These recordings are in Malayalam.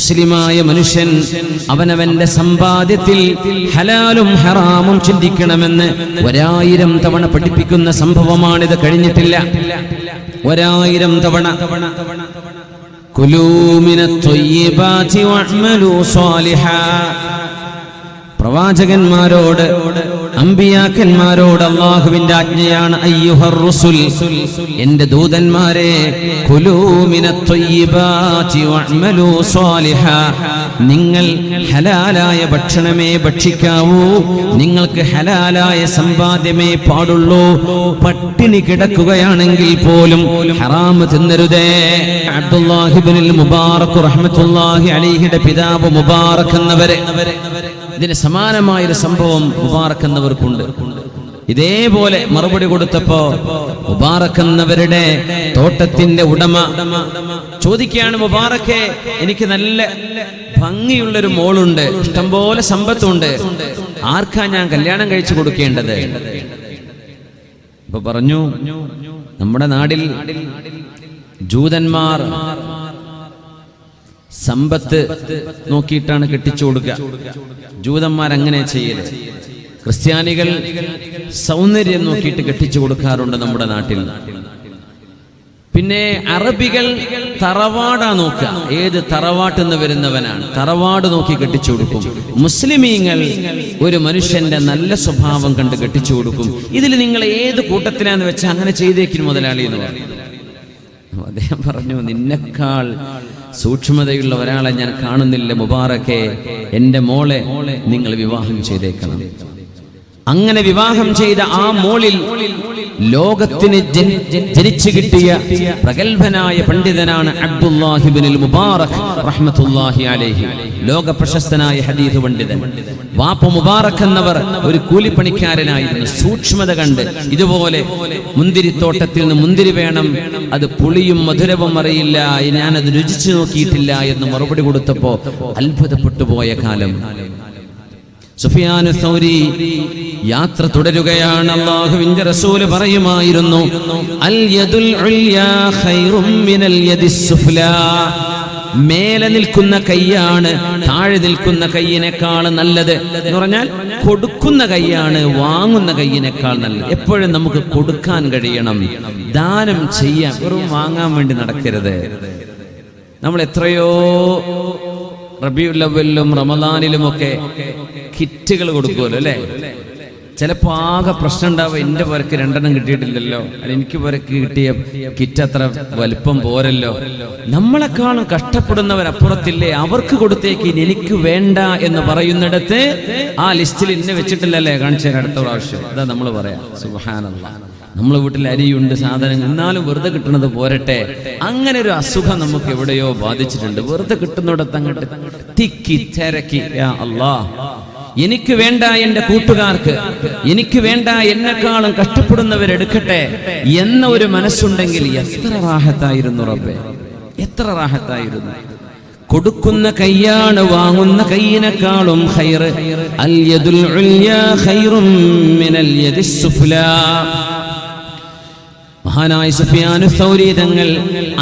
മുസ്ലിമായ മനുഷ്യൻ അവനവന്റെ സമ്പാദ്യത്തിൽ ഹലാലും ഹറാമും ചിന്തിക്കണമെന്ന് 1000 തവണ പഠിപ്പിക്കുന്ന സംഭവമാണിത്. കഴിഞ്ഞിട്ടില്ല 1000 തവണ. കുലൂ മിനത് ത്വയ്യിബാതി വഅമലൂ സ്വാലിഹാ. പ്രവാചകന്മാരോട്, അമ്പിയാക്കന്മാരോട് അല്ലാഹുവിന്റെ ആജ്ഞയാണ്, അയ്യുഹർ റസൂൽ, എന്റെ ദൂതന്മാരെ, കുലൂ മിനത് ത്വയ്യിബാതി വഅമലൂ സ്വാലിഹാ, നിങ്ങൾ ഹലാലായ ഭക്ഷണമേ ഭക്ഷിക്കാവൂ, നിങ്ങൾക്ക് ഹലാലായ സമ്പാദ്യമേ പാടുള്ളൂ, പട്ടിണി കിടക്കുകയാണെങ്കിൽ പോലും ഹറാം തിന്നരുതേ. അബ്ദുല്ലാഹി ഇബ്നുൽ മുബാറക് റഹ്മത്തുള്ളാഹി അലൈഹിയുടെ പിതാവ് മുബാറക് എന്നവരെ, ഇതിന് സമാനമായൊരു സംഭവം മുബാറക് എന്നവർക്കുണ്ട്. ഇതേപോലെ മറുപടി കൊടുത്തപ്പോ മുബാറക് എന്നവരുടെ തോട്ടത്തിന്റെ ഉടമ ചോദിക്കുകയാണ്, മുബാറക്കെ, എനിക്ക് നല്ല ഭംഗിയുള്ളൊരു മോളുണ്ട്, ഇഷ്ടംപോലെ സമ്പത്തുണ്ട്, ആർക്കാ ഞാൻ കല്യാണം കഴിച്ചു കൊടുക്കേണ്ടത്? ഇപ്പൊ പറഞ്ഞു, നമ്മുടെ നാട്ടിൽ ജൂതന്മാർ സമ്പത്ത് നോക്കിയിട്ടാണ് കെട്ടിച്ചു കൊടുക്കുക. ജൂതന്മാരങ്ങനെ ചെയ്യല്. ക്രിസ്ത്യാനികൾ സൗന്ദര്യം നോക്കിയിട്ട് കെട്ടിച്ചു കൊടുക്കാറുണ്ട് നമ്മുടെ നാട്ടിൽ. പിന്നെ അറബികൾ തറവാടാ നോക്കുക, ഏത് തറവാട്ടിൽ നിന്ന് വരുന്നവനാണ്, തറവാട് നോക്കി കെട്ടിച്ചു കൊടുക്കും. മുസ്ലിമീങ്ങൾ ഒരു മനുഷ്യന്റെ നല്ല സ്വഭാവം കണ്ട് കെട്ടിച്ചു കൊടുക്കും. ഇതിൽ നിങ്ങൾ ഏത് കൂട്ടത്തിലാന്ന് വെച്ചാൽ അങ്ങനെ ചെയ്തേക്കും മുതലാളി എന്ന് പറഞ്ഞു. അദ്ദേഹം പറഞ്ഞു, നിന്നെക്കാൾ സൂക്ഷ്മതയുള്ള ഒരാളെ ഞാൻ കാണുന്നില്ല മുബാറക്കെ, എന്റെ മോളെ നിങ്ങൾ വിവാഹം ചെയ്തേക്കണം. അങ്ങനെ വിവാഹം ചെയ്ത ആ മോളിൽ ലോകത്തിന് ജനിച്ചു കിട്ടിയ പ്രഗത്ഭനായ പണ്ഡിതനാണ് അബ്ദുല്ലാഹി ഇബ്നുൽ മുബാറക് റഹ്മത്തുള്ളാഹി അലൈഹി, ലോക പ്രശസ്തനായ ഹദീസ് പണ്ഡിതൻ. വാപ്പ മുബാറക് എന്നവർ ഒരു കൂലിപ്പണിക്കാരനായിരുന്നു. സൂക്ഷ്മത കണ്ട്, ഇതുപോലെ മുന്തിരിത്തോട്ടത്തിൽ നിന്ന് മുന്തിരി വേണം, അത് പുളിയും മധുരവും അറിയില്ല, ഞാനത് രുചിച്ചു നോക്കിയിട്ടില്ല എന്ന് മറുപടി കൊടുത്തപ്പോ അത്ഭുതപ്പെട്ടു പോയ കാലം. സുഫിയാൻ സൗരി യാത്ര തുടരുകയാണ്. അല്ലാഹുവിന്റെ റസൂൽ പറയുമായിരുന്നു, അൽ യദുൽ ഉൽയാ ഖൈറും മിനൽ യദിസ് സുഫ്ലാ, മേലെ നിൽക്കുന്ന കൈയാണ് താഴെ നിൽക്കുന്ന കൈയിനേക്കാൾ നല്ലത് എന്ന് പറഞ്ഞാൽ കൊടുക്കുന്ന കൈയാണ് വാങ്ങുന്ന കൈയിനേക്കാൾ നല്ലത്. എപ്പോഴും നമുക്ക് കൊടുക്കാൻ കഴിയണം, ദാനം ചെയ്യാൻ, വെറും വാങ്ങാൻ വേണ്ടി നടക്കരുത്. നമ്മൾ എത്രയോ റബീഉൽ അവ്വലിലും റമദാനിലുമൊക്കെ കിറ്റുകൾ കൊടുക്കുമല്ലോ അല്ലേ? ചിലപ്പോ ആകെ പ്രശ്നം ഉണ്ടാവുക, എന്റെ പേർക്ക് 2 കിട്ടിയിട്ടില്ലല്ലോ, അല്ല എനിക്ക് പേർക്ക് കിട്ടിയ കിറ്റ് അത്ര വലുപ്പം പോരല്ലോ. നമ്മളെക്കാളും കഷ്ടപ്പെടുന്നവരപ്പുറത്തില്ലേ, അവർക്ക് കൊടുത്തേക്ക്, എനിക്ക് വേണ്ട എന്ന് പറയുന്നിടത്ത് ആ ലിസ്റ്റിൽ ഇന്നെ വെച്ചിട്ടില്ലല്ലേ, കാണിച്ചു തരാം അടുത്ത പ്രാവശ്യം. അതാ നമ്മൾ പറയാം. സുബ്ഹാനല്ലാഹ്, നമ്മളെ വീട്ടിൽ അരിയുണ്ട്, സാധനങ്ങൾ, എന്നാലും വെറുതെ കിട്ടുന്നത് പോരട്ടെ. അങ്ങനെ ഒരു അസുഖം നമുക്ക് എവിടെയോ ബാധിച്ചിട്ടുണ്ട്. വെറുതെ കിട്ടുന്നിടത്ത് അങ്ങോട്ട് തിക്കി തിരക്കി, യാ അല്ലാഹ്, എനിക്ക് വേണ്ട എന്റെ കൂട്ടുകാർക്ക്, എനിക്ക് വേണ്ട എന്നെക്കാളും കഷ്ടപ്പെടുന്നവരെടുക്കട്ടെ എന്ന ഒരു മനസ്സുണ്ടെങ്കിൽ എത്ര റാഹത്തായിരുന്നു റബ്ബേ, എത്ര റാഹത്തായിരുന്നു. കൊടുക്കുന്ന കൈയാണ് വാങ്ങുന്ന കൈയിനേക്കാളും ഖൈർ. അൽ യദുൽ ഉൽയാ ഖൈറും മിനൽ യദിസ് സുഫ്ലാ. മഹാനായ സുഫിയാൻ സൗരി തങ്ങൾ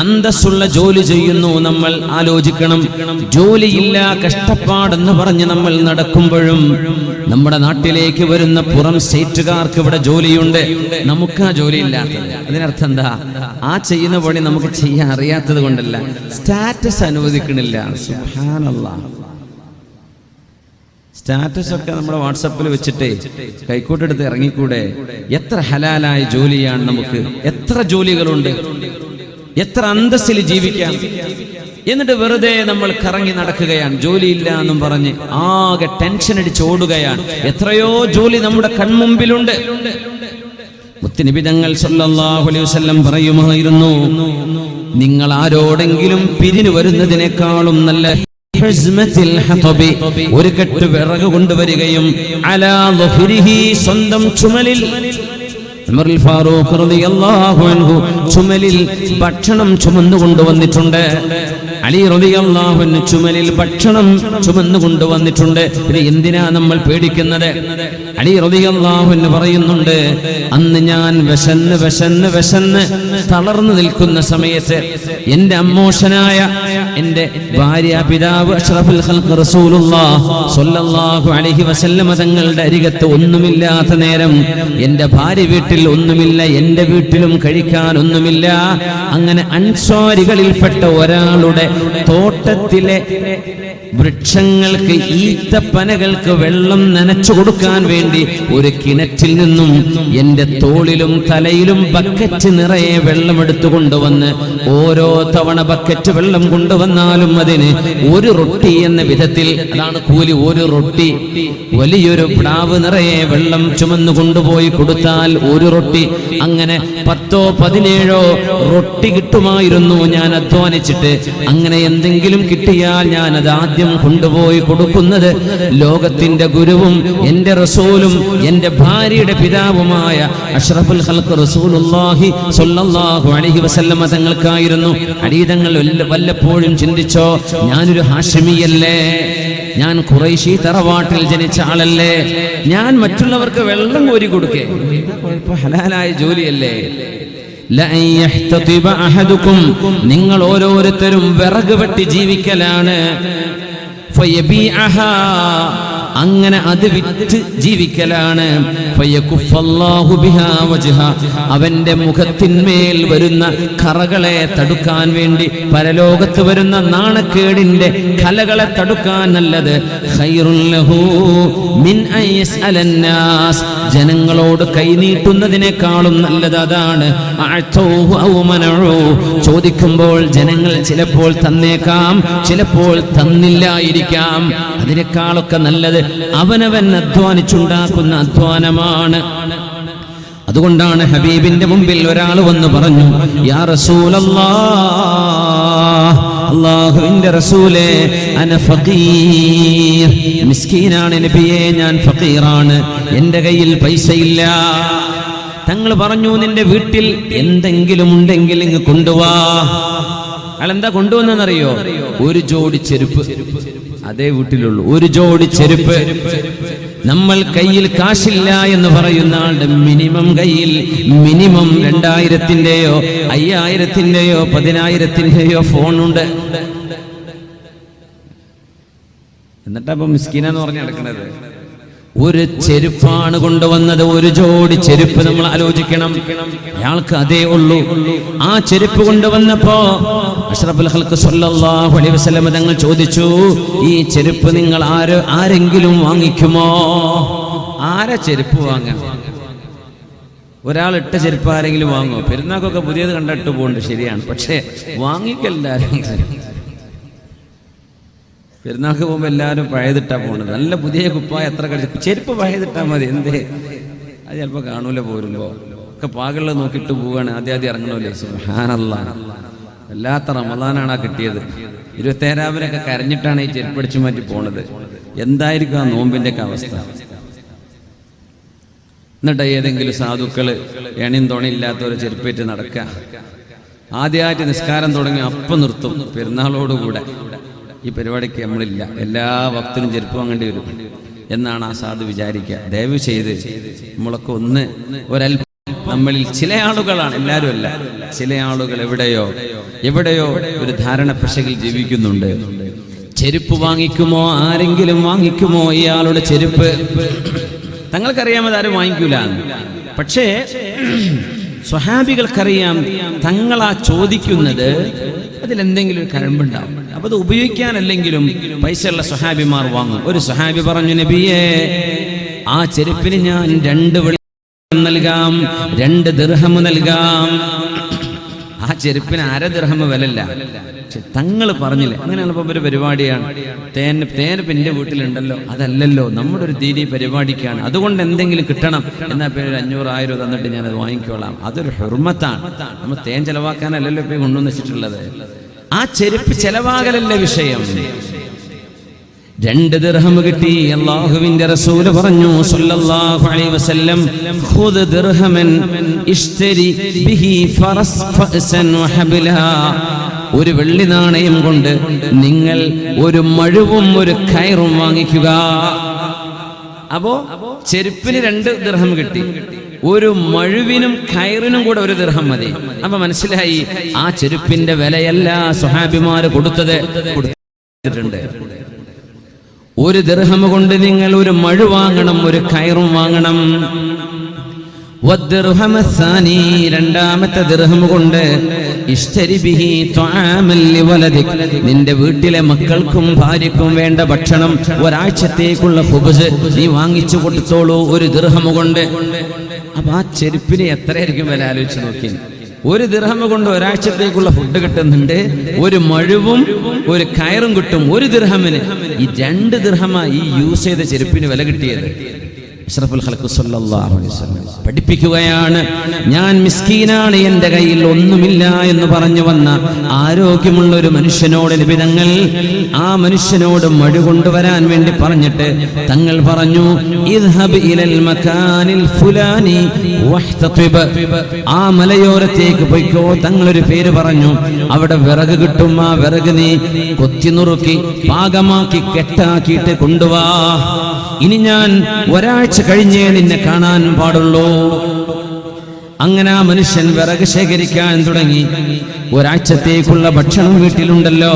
അന്തസ്സുള്ള ജോലി ചെയ്യുന്നു. നമ്മൾ ആലോചിക്കണം, ജോലിയില്ല, കഷ്ടപ്പാടെന്ന് പറഞ്ഞ് നമ്മൾ നടക്കുമ്പോഴും നമ്മുടെ നാട്ടിലേക്ക് വരുന്ന പുറം സ്റ്റേറ്റുകാർക്ക് ഇവിടെ ജോലിയുണ്ട്, നമുക്ക് ആ ജോലി ഇല്ലാത്തത്. അതിനർത്ഥം എന്താ? ആ ചെയ്യുന്ന പണി നമുക്ക് ചെയ്യാൻ അറിയാത്തത് കൊണ്ടല്ല, സ്റ്റാറ്റസ് അനുവദിക്കണില്ല. സുബ്ഹാനല്ലാഹ്, സ്റ്റാറ്റസ് ഒക്കെ നമ്മുടെ വാട്സപ്പിൽ വെച്ചിട്ട് കൈക്കോട്ടെടുത്ത് ഇറങ്ങിക്കൂടെ? എത്ര ഹലാലായ ജോലിയാണ് നമുക്ക്, എത്ര ജോലികളുണ്ട്, എത്ര അന്തസ്സിൽ ജീവിക്കാം. എന്നിട്ട് വെറുതെ നമ്മൾ കറങ്ങി നടക്കുകയാണ്, ജോലിയില്ല എന്നും പറഞ്ഞ് ആകെ ടെൻഷൻ അടിച്ച് ഓടുകയാണ്. എത്രയോ ജോലി നമ്മുടെ കൺമുമ്പിലുണ്ട്. മുത്തുനബി തങ്ങൾ സല്ലല്ലാഹു അലൈഹി വസല്ലം പറയുമായിരുന്നു, നിങ്ങൾ ആരോടെങ്കിലും പിരിഞ്ഞു വരുന്നതിനേക്കാളും നല്ല ഒരു കെട്ട് വിറക് കൊണ്ടുവരികയും അലാ ളുഹ്രിഹി, സ്വന്തം ചുമലിൽ, ഉമർ ഫാറൂഖ് റളിയല്ലാഹു അൻഹു ചുമലിൽ ഭക്ഷണം ചുമന്നു കൊണ്ടുവന്നിട്ടുണ്ട്. അലി റളിയല്ലാഹു അൻഹു ചുമലിൽ ഭക്ഷണം ചുമന്നു കൊണ്ടുവന്നിട്ടുണ്ട്. പിന്നെ എന്തിനാ നമ്മൾ പേടിക്കുന്നത്? അലി റളിയല്ലാഹു അൻഹു പറയുന്നുണ്ട്, അന്ന് ഞാൻ വിശന്ന് തളർന്നു നിൽക്കുന്ന സമയത്ത് എന്റെ അമ്മോഷനായ എന്റെ ഭാര്യ പിതാവ് അഷ്റഫുൽ ഖൽഖ് റസൂലുള്ളാഹി സ്വല്ലല്ലാഹു അലൈഹി വസല്ലം തങ്ങളുടെ അരികത്ത് ഒന്നുമില്ലാത്ത നേരം, എന്റെ ഭാര്യ വീട്ടിൽ ഒന്നുമില്ല, എന്റെ വീട്ടിലും കഴിക്കാൻ ഒന്നുമില്ല. അങ്ങനെ അൻസ്വാരികളിൽപ്പെട്ട ഒരാളുടെ തോട്ടത്തിലെ വൃക്ഷങ്ങൾക്ക്, ഈത്തപ്പനകൾക്ക് വെള്ളം നനച്ചു കൊടുക്കാൻ വേണ്ടി ഒരു കിണറ്റിൽ നിന്നും എന്റെ തോളിലും തലയിലും ബക്കറ്റ് നിറയെ വെള്ളം എടുത്തു കൊണ്ടുവന്ന്, ഓരോ തവണ ബക്കറ്റ് വെള്ളം കൊണ്ടുവന്നാലും അതിന് ഒരു റൊട്ടി എന്ന വിധത്തിൽ, അതാണ് കൂലി, ഒരു റൊട്ടി. വലിയൊരു പ്ലാവ് നിറയെ വെള്ളം ചുമന്നു കൊണ്ടുപോയി കൊടുത്താൽ ഒരു റൊട്ടി. അങ്ങനെ 10 17 റൊട്ടി കിട്ടുമായിരുന്നു ഞാൻ അധ്വാനിച്ചിട്ട്. അങ്ങനെ എന്തെങ്കിലും കിട്ടിയാൽ ഞാൻ അത് ആദ്യം കൊണ്ടുപോയി കൊടുക്കുന്നത് ലോകത്തിന്റെ ഗുരുവും എന്റെ റസൂലും എന്റെ ഭാര്യയുടെ പിതാവുമായ അഷ്റഫുൽ ഖൽഖ് റസൂലുള്ളാഹി സ്വല്ലല്ലാഹു അലൈഹി വസല്ലം തങ്ങൾക്കായിരുന്നു. അലീതങ്ങൾ വല്ലപ്പോഴും ചിന്തിച്ചോ, ഞാനൊരു ഹാഷിമിയല്ലേ, ഞാൻ ഖുറൈശി തറവാട്ടിൽ ജനിച്ച ആളല്ലേ, ഞാൻ മറ്റുള്ളവർക്ക് വെള്ളം കോരി കൊടുക്കേ, ഹലാലായ ജോലിയല്ലേ? നിങ്ങൾ ഓരോരുത്തരും വിറക് വെട്ടി ജീവിക്കലാണ്. അങ്ങനെ അത് വിറ്റ് ജീവിക്കലാണ്. അവന്റെ മുഖത്തിന്മേൽ വരുന്ന കറകളെ തടുക്കാൻ വേണ്ടി, പരലോകത്ത് വരുന്ന നാണക്കേടിന്റെ കലകളെ തടുക്കാൻ നല്ലത് ജനങ്ങളോട് കൈനീട്ടുന്നതിനേക്കാളും നല്ലത് അതാണ്. ചോദിക്കുമ്പോൾ ജനങ്ങൾ ചിലപ്പോൾ തന്നേക്കാം, ചിലപ്പോൾ തന്നില്ലായിരിക്കാം. അതിനേക്കാളൊക്കെ നല്ലത് അവനവൻ അധ്വാനിച്ചുണ്ടാക്കുന്ന അധ്വാനമാണ്. അതുകൊണ്ടാണ് ഹബീബിന്റെ മുമ്പിൽ ഒരാൾ വന്ന് പറഞ്ഞു, യാ റസൂലല്ലാഹ്, അല്ലാഹുവിന്റെ റസൂലേ, അന ഫഖീർ, മിസ്കീനാണ് നബിയേ, ഞാൻ ഫഖീറാണ്, എന്റെ കയ്യിൽ പൈസയില്ല. തങ്ങൾ പറഞ്ഞു, നിന്റെ വീട്ടിൽ എന്തെങ്കിലും ഉണ്ടെങ്കിൽ ഇങ്ങ് കൊണ്ടുവാ. അയാൾ എന്താ കൊണ്ടുവന്നറിയോ? ഒരു ജോഡി ചെരുപ്പ്. അതേ വീട്ടിലുള്ളൂ ഒരു ജോഡി ചെരുപ്പ്. നമ്മൾ കയ്യിൽ കാശില്ല എന്ന് പറയുന്ന ആളുടെ കയ്യിൽ മിനിമം 2000-ന്റെയോ 5000-ന്റെയോ 10,000-ന്റെയോ ഫോണുണ്ട്. എന്നിട്ടാ ഇപ്പൊ മിസ്കീനെന്ന് പറഞ്ഞ് നടക്കുന്നത്. ഒരു ചെരുപ്പാണ് കൊണ്ടുവന്നത്, ഒരു ജോഡി ചെരുപ്പ്. നമ്മൾ ആലോചിക്കണം, അയാൾക്ക് അതേ ഉള്ളൂ. ആ ചെരുപ്പ് കൊണ്ടുവന്നപ്പോ അഷ്റഫുൽ ഖൽഖ് സ്വല്ലല്ലാഹു അലൈഹി വസല്ലം തങ്ങൾ ചോദിച്ചു, ഈ ചെരുപ്പ് നിങ്ങൾ ആരെങ്കിലും വാങ്ങിക്കുമോ? ആരാ ചെരുപ്പ് വാങ്ങാൻ? ഒരാൾ ഇട്ട ചെരുപ്പ് ആരെങ്കിലും വാങ്ങുമോ? പെരുന്നാക്കൊക്കെ പുതിയത് കണ്ടിട്ട് പോകുന്നുണ്ട്, ശരിയാണ്, പക്ഷേ വാങ്ങിക്കല്ലാരും. പെരുന്നാൾക്ക് പോകുമ്പോൾ എല്ലാവരും പഴയതിട്ടാ പോകുന്നത്. നല്ല പുതിയ കുപ്പായ എത്ര കഴിച്ചു, ചെരുപ്പ് പഴയതിട്ടാൽ മതി. എന്തേ? അത് ചിലപ്പോൾ കാണൂല, പോരുമ്പോ ഒക്കെ പാകളുടെ നോക്കിയിട്ട് പോവുകയാണ്. ആദ്യം ഇറങ്ങണമല്ലേ. സുബ്ഹാനല്ലാഹ്, വല്ലാത്ത റമദാനാണ് ആ കിട്ടിയത്. 27-ാമനൊക്കെ കരഞ്ഞിട്ടാണ് ഈ ചെരുപ്പടിച്ചു മാറ്റി പോണത്. എന്തായിരിക്കും ആ നോമ്പിന്റെ ഒക്കെ അവസ്ഥ? എന്നിട്ട് ഏതെങ്കിലും സാധുക്കള് എണിയും തുണയില്ലാത്തവരെ ചെരുപ്പേറ്റ് നടക്കുക. ആദ്യമായിട്ട് നിസ്കാരം തുടങ്ങി അപ്പം നിർത്തും. പെരുന്നാളോടുകൂടെ ഈ പരിപാടിക്ക് നമ്മളില്ല, എല്ലാ വക്തിനും ചെരുപ്പ് വാങ്ങേണ്ടി വരും എന്നാണ് ആ സാധു വിചാരിക്കുക. ദയവ് ചെയ്ത് നമ്മളൊക്കെ ഒന്ന് ഒരൽപ്പം, നമ്മളിൽ ചില ആളുകളാണ്, എല്ലാവരും അല്ല, ചില ആളുകൾ എവിടെയോ ഒരു ധാരണ പിശകിൽ ജീവിക്കുന്നുണ്ട്. ചെരുപ്പ് വാങ്ങിക്കുമോ? ആരെങ്കിലും വാങ്ങിക്കുമോ ഇയാളുടെ ചെരുപ്പ്? തങ്ങൾക്കറിയാം അതാരും വാങ്ങിക്കൂല. പക്ഷേ സ്വഹാബികൾക്കറിയാം തങ്ങളാ ചോദിക്കുന്നത് അതിലെന്തെങ്കിലും ഒരു കഴമ്പുണ്ടാവും. അപ്പൊ അത് ഉപയോഗിക്കാനല്ലെങ്കിലും പൈസയുള്ള സ്വഹാബിമാർ വാങ്ങും. ഒരു സ്വഹാബി പറഞ്ഞു, നബിയേ, ആ ചെരുപ്പിന് ഞാൻ 2 വെള്ളിയം നൽകാം, 2 ദിർഹം നൽകാം. ആ ചെരുപ്പിന് 1/2 ദിർഹം വിലല്ല. തങ്ങൾ പറഞ്ഞില്ലേ, അങ്ങനെയുള്ള ഒരു പരിപാടിയാണ്. തേന് എന്റെ വീട്ടിലുണ്ടല്ലോ, അതല്ലല്ലോ, നമ്മുടെ ഒരു ദീനി പരിപാടിക്കാണ്, അതുകൊണ്ട് എന്തെങ്കിലും കിട്ടണം എന്നാ പേര് 500-1000 തന്നിട്ട് ഞാനത് വാങ്ങിക്കോളാം. അതൊരു ഹുർമത്താണ്. നമ്മൾ തേൻ ചെലവാക്കാനല്ലല്ലോ ഇപ്പൊ കൊണ്ടുവന്ന് വെച്ചിട്ടുള്ളത്. ആ ചെരുപ്പ് ചെലവാകലല്ല വിഷയം. 2 ദിർഹം കിട്ടി. അല്ലാഹുവിന്റെ റസൂല് പറഞ്ഞു സ്വല്ലല്ലാഹു അലൈഹി വസല്ലം, ഖുദ് ദിർഹമൻ ഇശ്തരി ബിഹി ഫറസ് ഫഅസൻ വഹബലാ. ഒരു വെള്ളി നാണയം കൊണ്ട് നിങ്ങൾ ഒരു മഴുവും ഒരു കയറും വാങ്ങിക്കുക. അപ്പോ ചെരുപ്പിന് 2 ദിർഹം കിട്ടി, ഒരു മഴുവിനും കയറിനും കൂടെ 1 ദിർഹം മതി. അപ്പൊ മനസ്സിലായി ആ ചെരുപ്പിന്റെ വിലയല്ല സ്വഹാബിമാര് കൊടുത്തിട്ടുണ്ട്. 1 ദിർഹം കൊണ്ട് നിങ്ങൾ ഒരു മഴു വാങ്ങണം, ഒരു കയറും വാങ്ങണം. രണ്ടാമത്തെ ദിർഹം കൊണ്ട് നിന്റെ വീട്ടിലെ മക്കൾക്കും ഭാര്യക്കും വേണ്ട ഭക്ഷണം, ഒരാഴ്ചത്തേക്കുള്ള ഖുബ്സ് നീ വാങ്ങിച്ചു കൊടുത്തോളൂ 1 ദിർഹം കൊണ്ട്. അപ്പൊ ആ ചെരുപ്പിന് എത്രയായിരിക്കും വില ആലോചിച്ച് നോക്കി. 1 ദിർഹം കൊണ്ട് ഒരാഴ്ചത്തേക്കുള്ള ഫുഡ് കിട്ടുന്നുണ്ട്, ഒരു മഴുവും ഒരു കയറും കിട്ടും 1 ദിർഹമിന്. ഈ 2 ദിർഹമാ ഈ യൂസ് ചെയ്ത ചെരുപ്പിന് വില കിട്ടിയത്. അഷ്റഫുൽ ഖൽഖ് സല്ലല്ലാഹു അലൈഹി വസല്ലം പഠിപ്പിക്കുകയാണ്, ഞാൻ മിസ്കീനാണ്, എൻ്റെ കയ്യിൽ ഒന്നുമില്ല എന്ന് പറഞ്ഞു വന്ന ആരോഗ്യമുള്ള ഒരു മനുഷ്യനോട് നബി തങ്ങൾ ആ മനുഷ്യനോട് മഴു കൊണ്ടുവരാൻ വേണ്ടി പറഞ്ഞിട്ട് തങ്ങൾ പറഞ്ഞു, ഇദ്ഹബ് ഇലൽ മകാനിൽ ഫുലാനി വഹ്തതിബ്, ആ മലയോരത്തേക്ക് പോയിക്കോ. തങ്ങളൊരു പേര് പറഞ്ഞു, അവിടെ വിറക് കിട്ടും, ആ വിറക് നീ കൊത്തി നുറുക്കി പാകമാക്കി കെട്ടാക്കിയിട്ട് കൊണ്ടുവാ. ഇനി ഞാൻ ഒരാഴ്ച കഴിഞ്ഞേ നിന്നെ കാണാൻ പാടുള്ളൂ. അങ്ങനെ ആ മനുഷ്യൻ വിറക് ശേഖരിക്കാൻ തുടങ്ങി. ഒരാഴ്ചത്തേക്കുള്ള ഭക്ഷണം വീട്ടിലുണ്ടല്ലോ.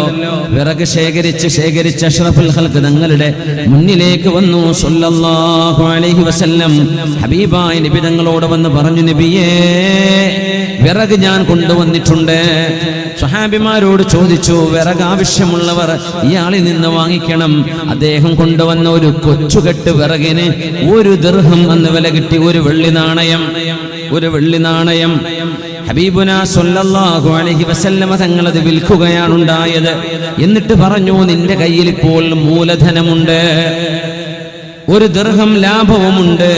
വിറക് ശേഖരിച്ച് അഷ്റഫുൽ ഖൽഖ് തങ്ങളുടെ മുന്നിലേക്ക് വന്നു സല്ലല്ലാഹു അലൈഹി വസല്ലം. ഹബീബായ നബി തങ്ങളോട് വന്ന് പറഞ്ഞു, നബിയേ, വിറക് ഞാൻ കൊണ്ടുവന്നിട്ടുണ്ട്. സ്വഹാബിമാരോട് ചോദിച്ചു, വിറക് ആവശ്യമുള്ളവർ ഇയാളിൽ നിന്ന് വാങ്ങിക്കണം. അദ്ദേഹം കൊണ്ടുവന്ന ഒരു കൊച്ചുകെട്ട് വിറകിന് 1 ദിർഹം എന്ന് വില കിട്ടി. ഒരു വെള്ളി നാണയം. ഹബീബുനാ സല്ലല്ലാഹു അലൈഹി വസല്ലമ തങ്ങൾ അത് വിൽക്കുകയാണ് ഉണ്ടായത്. എന്നിട്ട് പറഞ്ഞു, നിന്റെ കയ്യിൽ ഇപ്പോൾ മൂലധനമുണ്ട്, 1 ദിർഹം ലാഭവുമുണ്ട്.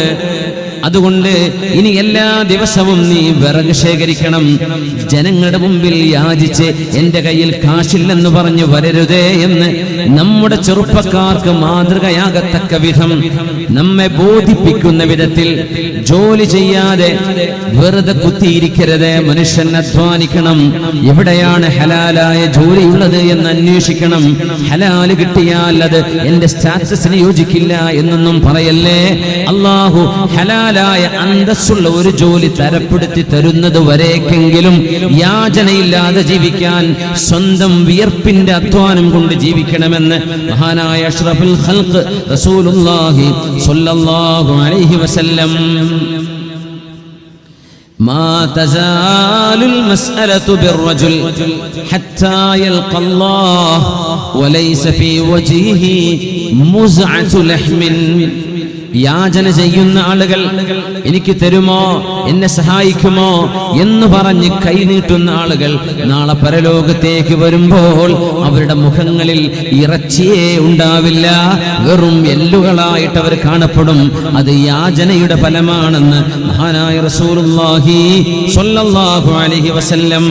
അതുകൊണ്ട് ഇനി എല്ലാ ദിവസവും നീ വിറക് ശേഖരിക്കണം. ജനങ്ങളുടെ മുമ്പിൽ യാചിച്ച് എൻ്റെ കയ്യിൽ കാശില്ലെന്ന് പറഞ്ഞു വരരുതേ എന്ന് നമ്മുടെ ചെറുപ്പക്കാർക്ക് മാതൃകയാകത്തക്ക വിധം നമ്മെ ബോധിപ്പിക്കുന്ന വിധത്തിൽ ജോലി ചെയ്യാതെ വെറുതെ കുത്തിയിരിക്കരുത്. മനുഷ്യൻ അധ്വാനിക്കണം. എവിടെയാണ് ഹലാലായ ജോലിയുള്ളത് എന്ന് അന്വേഷിക്കണം. ഹലാല് കിട്ടിയാൽ അത് എൻ്റെ സ്റ്റാറ്റസിന് യോജിക്കില്ല എന്നൊന്നും പറയല്ലേ. അല്ലാഹു ഹലാലായ അന്തസ്സുള്ള ഒരു ജോലി തരപ്പെടുത്തി തരുന്നത് വരേക്കെങ്കിലും യാചനയില്ലാതെ ജീവിക്കാൻ സ്വന്തം വിയർപ്പിന്റെ അധ്വാനം കൊണ്ട് ജീവിക്കണമെന്ന് മഹാനായ അഷ്റഫുൽ ഖൽഖ് റസൂലുള്ളാഹി സ്വല്ലല്ലാഹു അലൈഹി വസല്ലം. ما تزال المسألة بالرجل حتى يلقى الله وليس في وجهه مزعة لحم. യാചന ചെയ്യുന്ന ആളുകൾ എനിക്ക് തരുമോ, എന്നെ സഹായിക്കുമോ എന്ന് പറഞ്ഞ് കൈനീട്ടുന്ന ആളുകൾ നാളെ പരലോകത്തേക്ക് വരുമ്പോൾ അവരുടെ മുഖങ്ങളിൽ ഇറച്ചിയേ ഉണ്ടാവില്ല, വെറും എല്ലുകളായിട്ട് അവർ കാണപ്പെടും. അത് യാചനയുടെ ഫലമാണെന്ന് മഹാനായ റസൂലുള്ളാഹി സ്വല്ലല്ലാഹു അലൈഹി വസല്ലം.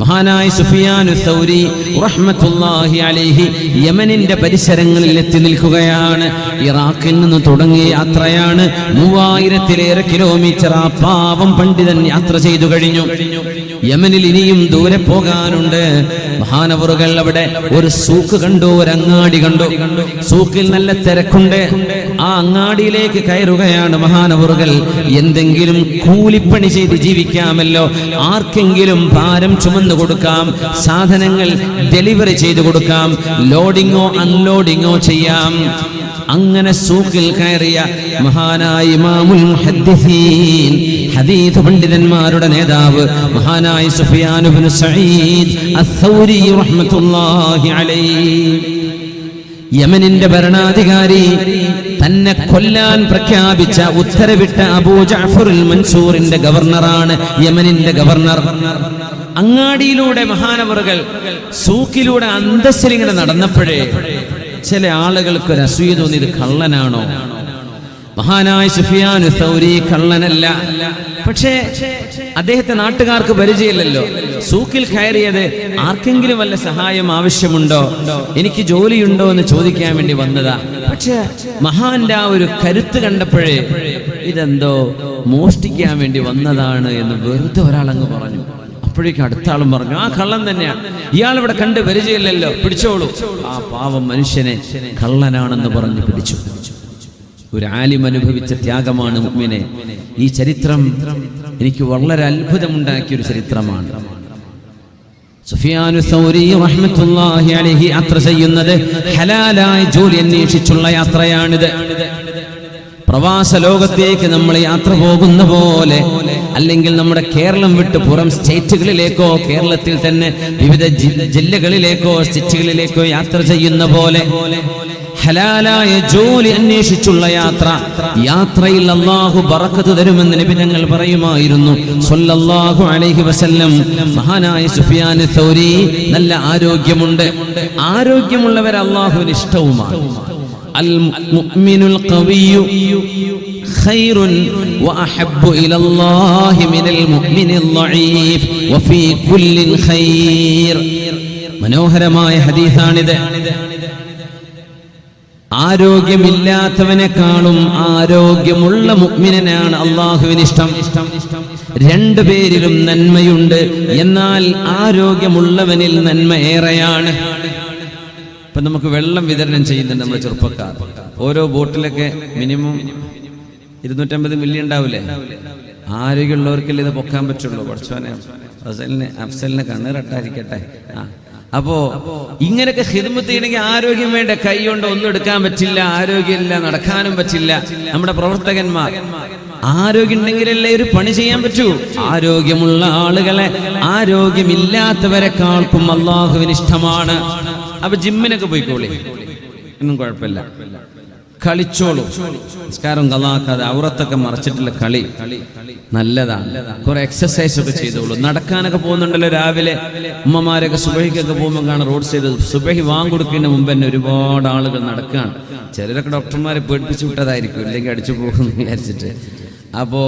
മഹാനായ സുഫിയാനു സൗരി റഹ്മത്തുള്ളാഹി അലൈഹി യമനിന്റെ പരിസരങ്ങളിൽ എത്തി നിൽക്കുകയാണ്. ഇറാഖിൽ നിന്ന് തുടങ്ങിയ യാത്രയാണ്. 3000-ലേറെ കിലോമീറ്റർ ആ പാവം പണ്ഡിതൻ യാത്ര ചെയ്തു കഴിഞ്ഞു. യമനിൽ ഇനിയും ദൂരെ പോകാനുണ്ട്. മഹാനവറുകൾ അവിടെ ഒരു സൂക്ക് കണ്ടു, ഒരു അങ്ങാടി കണ്ടു. സൂക്കിൽ നല്ല തിരക്കുണ്ട്. ആ അങ്ങാടിയിലേക്ക് കയറുകയാണ് മഹാനവറുകൾ. എന്തെങ്കിലും കൂലിപ്പണി ചെയ്ത് ജീവിക്കാമല്ലോ, ആർക്കെങ്കിലും ഭാരം ചുമന്ന് കൊടുക്കാം, സാധനങ്ങൾ ഡെലിവറി ചെയ്തു കൊടുക്കാം, ലോഡിങ്ങോ അൺലോഡിങ്ങോ ചെയ്യാം. അങ്ങനെ സൂക്കിൽ കയറിയ മഹാനായ ഇമാമുൽ മുഹദ്ദിസീൻ, ഹദീസ് പണ്ഡിതന്മാരുടെ നേതാവ് മഹാനായ സുഫിയാൻ ഇബ്നു സഈദ് അസ്സൗരി റഹ്മത്തുള്ളാഹി അലൈഹി, യമനിന്റെ ഭരണാധികാരി, തന്നെ കൊല്ലാൻ പ്രഖ്യാപിച്ച ഉത്തരവിട്ട അബൂ ജഅഫറുൽ മൻസൂറിന്റെ ഗവർണറാണ് യമനിന്റെ ഗവർണർ. അങ്ങാടിയിലൂടെ മഹാനവറുകൾ സൂക്കിലൂടെ അന്തസ്സിലിങ്ങനെ നടന്നപ്പോഴേ ചില ആളുകൾക്ക് ഒരു അസൂയ തോന്നി, ഇത് കള്ളനാണോ? മഹാനായ സുഫിയാൻ സൗരി കള്ളനല്ല. പക്ഷേ അദ്ദേഹത്തെ നാട്ടുകാർക്ക് പരിചയമില്ലല്ലോ. സൂക്കിൽ കയറിയത് ആർക്കെങ്കിലും വല്ല സഹായം ആവശ്യമുണ്ടോ, എനിക്ക് ജോലിയുണ്ടോ എന്ന് ചോദിക്കാൻ വേണ്ടി വന്നതാ. പക്ഷെ മഹാന്റെ ആ ഒരു കരുത്ത് കണ്ടപ്പോഴേ ഇതെന്തോ മോഷ്ടിക്കാൻ വേണ്ടി വന്നതാണ് എന്ന് വെറുതെ ഒരാളങ്ങ് പറഞ്ഞു. അപ്പോഴേക്കും അടുത്ത ആളും പറഞ്ഞു, ആ കള്ളൻ തന്നെയാണ്, ഇയാൾ ഇവിടെ കണ്ട് പരിചയമില്ലല്ലോ, പിടിച്ചോളൂ. ആ പാവം മനുഷ്യനെ കള്ളനാണെന്ന് പറഞ്ഞ് പിടിച്ചു. ഒരു ആലിം അനുഭവിച്ച ത്യാഗമാണ് മുഅ്മിനെ. ഈ ചരിത്രം എനിക്ക് വളരെ അത്ഭുതമുണ്ടാക്കിയ ഒരു ചരിത്രമാണ്. സുഫിയാനു സൗരി റഹ്മത്തുള്ളാഹി അലൈഹി യാത്ര ചെയ്യുന്നത് ഹലാലായ ജോലി അന്വേഷിച്ചുള്ള യാത്രയാണിത്. പ്രവാസ ലോകത്തേക്ക് നമ്മൾ യാത്ര പോകുന്ന പോലെ, അല്ലെങ്കിൽ നമ്മുടെ കേരളം വിട്ട് പുറം സ്റ്റേറ്റുകളിലേക്കോ കേരളത്തിൽ തന്നെ വിവിധ ജില്ലകളിലേക്കോ സിറ്റികളിലേക്കോ യാത്ര ചെയ്യുന്ന പോലെ ഹലാലായ ജോലി അന്വേഷിച്ചുള്ള യാത്രയിൽ അല്ലാഹു ബറക്കത്ത് തരുമെന്ന് നബി തങ്ങൾ പറയുമായിരുന്നു സ്വല്ലല്ലാഹു അലൈഹി വസല്ലം. മഹാനായ സുഫിയാൻ സൗരി നല്ല ആരോഗ്യമുണ്ട്. ആരോഗ്യമുള്ളവർ അല്ലാഹുവിന് ഇഷ്ടവുമാണ്. അൽ മുഅ്മിനുൽ ഖവിയ്യു ഖൈറുൻ വഅഹബ്ബു ഇലല്ലാഹി മിനൽ മുഅ്മിനിൽ ളഈഫ് വഫീ കുല്ലിൻ ഖൈർ. മനോഹരമായ ഹദീസാണിത്. ആരോഗ്യമില്ലാത്തവനെക്കാളും ആരോഗ്യമുള്ള മുഅ്മിനാണ് അല്ലാഹുവിന് ഇഷ്ടം. രണ്ടുപേരിലും നന്മയുണ്ട്, എന്നാൽ ആരോഗ്യമുള്ളവനിൽ നന്മ ഏറെയാണ്. ഇപ്പൊ നമുക്ക് വെള്ളം വിതരണം ചെയ്യുന്നുണ്ട് നമ്മുടെ ചെറുപ്പക്കാർ. ഓരോ ബോട്ടിലൊക്കെ മിനിമം 250 മില്ലി ഉണ്ടാവില്ലേ? ആരോഗ്യമുള്ളവർക്കല്ലേ ഇത് പൊക്കാൻ പറ്റുള്ളൂ. കുറച്ചോനെ അഫ്സലിനെ കണ്ണീറട്ടായിരിക്കട്ടെ. അപ്പോ ഇങ്ങനെയൊക്കെ ഖിദ്മത്ത് ചെയ്യണമെങ്കിൽ ആരോഗ്യം വേണ്ട. കൈ കൊണ്ട് ഒന്നും എടുക്കാൻ പറ്റില്ല, ആരോഗ്യമില്ല, നടക്കാനും പറ്റില്ല. നമ്മുടെ പ്രവർത്തകന്മാർ ആരോഗ്യം ഉണ്ടെങ്കിലല്ലേ ഒരു പണി ചെയ്യാൻ പറ്റൂ. ആരോഗ്യമുള്ള ആളുകളെ ആരോഗ്യമില്ലാത്തവരെക്കാൾക്കും അല്ലാഹുവിന് ഇഷ്ടമാണ്. അപ്പൊ ജിമ്മിനൊക്കെ പോയിക്കോളി, ഒന്നും കുഴപ്പമില്ല, കളിച്ചോളൂ. നിസ്കാരം കളാക്കാതെ ഔറത്തൊക്കെ മറച്ചിട്ടുള്ള കളി നല്ലതാണ്. കുറെ എക്സസൈസ് ഒക്കെ ചെയ്തോളൂ. നടക്കാനൊക്കെ പോകുന്നുണ്ടല്ലോ രാവിലെ. ഉമ്മമാരൊക്കെ സുബഹിക്കൊക്കെ പോകുമ്പോൾ കാണാൻ റോഡ് സൈഡ് സുബഹി വാങ്ങിക്കൊടുക്കുന്നതിന് മുമ്പ് തന്നെ ഒരുപാട് ആളുകൾ നടക്കുകയാണ്. ചിലരൊക്കെ ഡോക്ടർമാരെ പേടിപ്പിച്ചു വിട്ടതായിരിക്കും, ഇല്ലെങ്കിൽ അടിച്ചു പോകുമെന്ന് വിചാരിച്ചിട്ട്. അപ്പോ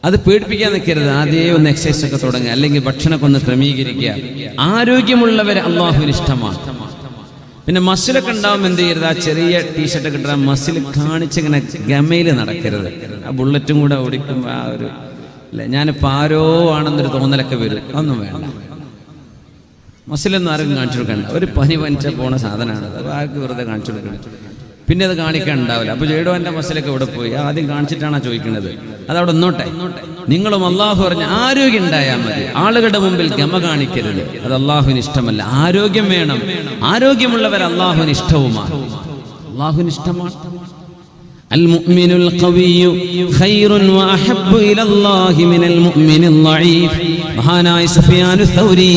അത് പേടിപ്പിക്കാൻ നിൽക്കരുത്. ആദ്യമേ ഒന്ന് എക്സസൈസ് ഒക്കെ തുടങ്ങുക, അല്ലെങ്കിൽ ഭക്ഷണമൊക്കെ ഒന്ന് ക്രമീകരിക്കുക. ആരോഗ്യമുള്ളവരെ അല്ലാഹുവിന് ഇഷ്ടമാണ്. പിന്നെ മസിലൊക്കെ ഉണ്ടാവും, എന്ത് ചെയ്യരുത്, ആ ചെറിയ ടീഷർട്ടൊക്കെ ഇട്ടാൽ മസിൽ കാണിച്ചിങ്ങനെ ഗമയിൽ നടക്കരുത്. ആ ബുള്ളറ്റും കൂടെ ഓടിക്കുമ്പോൾ ആ ഒരു അല്ലെ, ഞാനിപ്പോൾ ആരോ ആണെന്നൊരു തോന്നലൊക്കെ വരും. അതൊന്നും വേണ്ട. മസിലൊന്നും ആർക്കും കാണിച്ചു കൊടുക്കണ്ട. ഒരു പനി പനിച്ച പോണ സാധനമാണ് അത്, ആർക്ക് വെറുതെ കാണിച്ചു കൊടുക്കണം. പിന്നെ അത് കാണിക്കാൻ ഉണ്ടാവില്ല. അപ്പൊ ജേഡോന്റെ മസിലൊക്കെ ഇവിടെ പോയി ആദ്യം കാണിച്ചിട്ടാണ് ചോദിക്കുന്നത്. അതവിടെ ഒന്നോട്ടെ. നിങ്ങളും അള്ളാഹു പറഞ്ഞ ആരോഗ്യം ഉണ്ടായാൽ മതി. ആളുകളുടെ മുമ്പിൽ ഗമ കാണിക്കരുത്, അത് അള്ളാഹുവിന് ഇഷ്ടമല്ല. ആരോഗ്യം വേണം. ആരോഗ്യമുള്ളവർ അള്ളാഹുവിന് ഇഷ്ടവുമാണ്. അള്ളാഹുവിന് ഇഷ്ടമാണ്. അൽ മുഅ്മിനുൽ ഖവിയ്യു ഖൈറുൻ വഅഹബ്ബു ഇലല്ലാഹി മിനൽ മുഅ്മിനിൽ ളഈഫ്. മഹാനായ സുഫിയാൻ സൗരി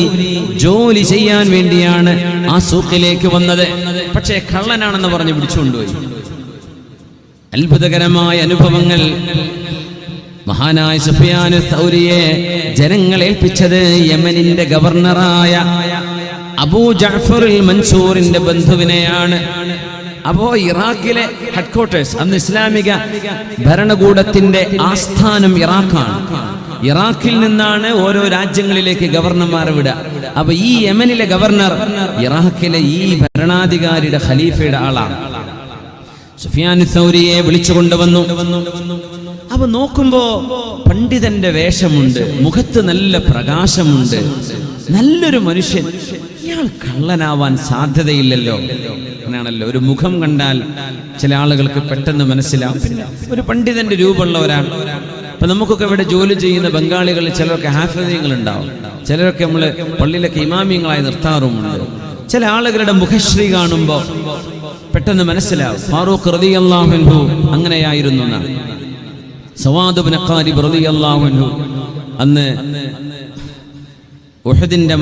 ജോലി ചെയ്യാൻ വേണ്ടിയാണ് ആ സൂഖിലേക്ക് വന്നത്. പക്ഷേ കള്ളനാണെന്ന് പറഞ്ഞ് പിടിച്ചുകൊണ്ടുപോയി. അത്ഭുതകരമായ അനുഭവങ്ങൾ. മഹാനായ സുഫിയാൻ സൗരിയെ ജനങ്ങൾ ഏൽപ്പിച്ചത് യമനിന്റെ ഗവർണറായ അബൂ ജഅഫറുൽ മൻസൂറിന്റെ ബന്ധുവിനെയാണ്. അപ്പോ ഇറാഖിലെ ഹെഡ്ക്വാർട്ടേഴ്സ്, അന്ന് ഇസ്ലാമിക ഭരണകൂടത്തിന്റെ ആസ്ഥാനം ഇറാഖാണ്. ഇറാഖിൽ നിന്നാണ് ഓരോ രാജ്യങ്ങളിലേക്ക് ഗവർണർമാരെ വിടുക. അപ്പൊ ഈ യമനിലെ ഗവർണർ ഇറാഖിലെ ഈ ഭരണാധികാരിയുടെ ഖലീഫയുടെ ആളാണ്. സുഫിയാൻ സൗരിയെ വിളിച്ചു കൊണ്ടുവന്നു. അപ്പൊ നോക്കുമ്പോ പണ്ഡിതന്റെ വേഷമുണ്ട്, മുഖത്ത് നല്ല പ്രകാശമുണ്ട്, നല്ലൊരു മനുഷ്യൻ. ഇയാൾ കള്ളനാവാൻ സാധ്യതയില്ലല്ലോ. അങ്ങനെയാണല്ലോ, ഒരു മുഖം കണ്ടാൽ ചില ആളുകൾക്ക് പെട്ടെന്ന് മനസ്സിലാവും. ഒരു പണ്ഡിതന്റെ രൂപമുള്ള ഒരാൾ. അപ്പൊ നമുക്കൊക്കെ ഇവിടെ ജോലി ചെയ്യുന്ന ബംഗാളികളിൽ ചിലരൊക്കെ ഹാഫിദീങ്ങൾ ഉണ്ടാവും, ചിലരൊക്കെ നമ്മള് പള്ളിയിലൊക്കെ ഇമാമിയങ്ങളായി നിർത്താറുമുണ്ട്. ചില ആളുകളുടെ മുഖശ്രീ കാണുമ്പോൾ പെട്ടെന്ന് മനസ്സിലാവും. ഫാറൂഖ് റളിയല്ലാഹു അൻഹു അങ്ങനെയായിരുന്നു എന്നാണ്. സവാദ് ഇബ്നു ഖാരിബ് റളിയല്ലാഹു അൻഹു അന്ന് ഉഹദിന്റെ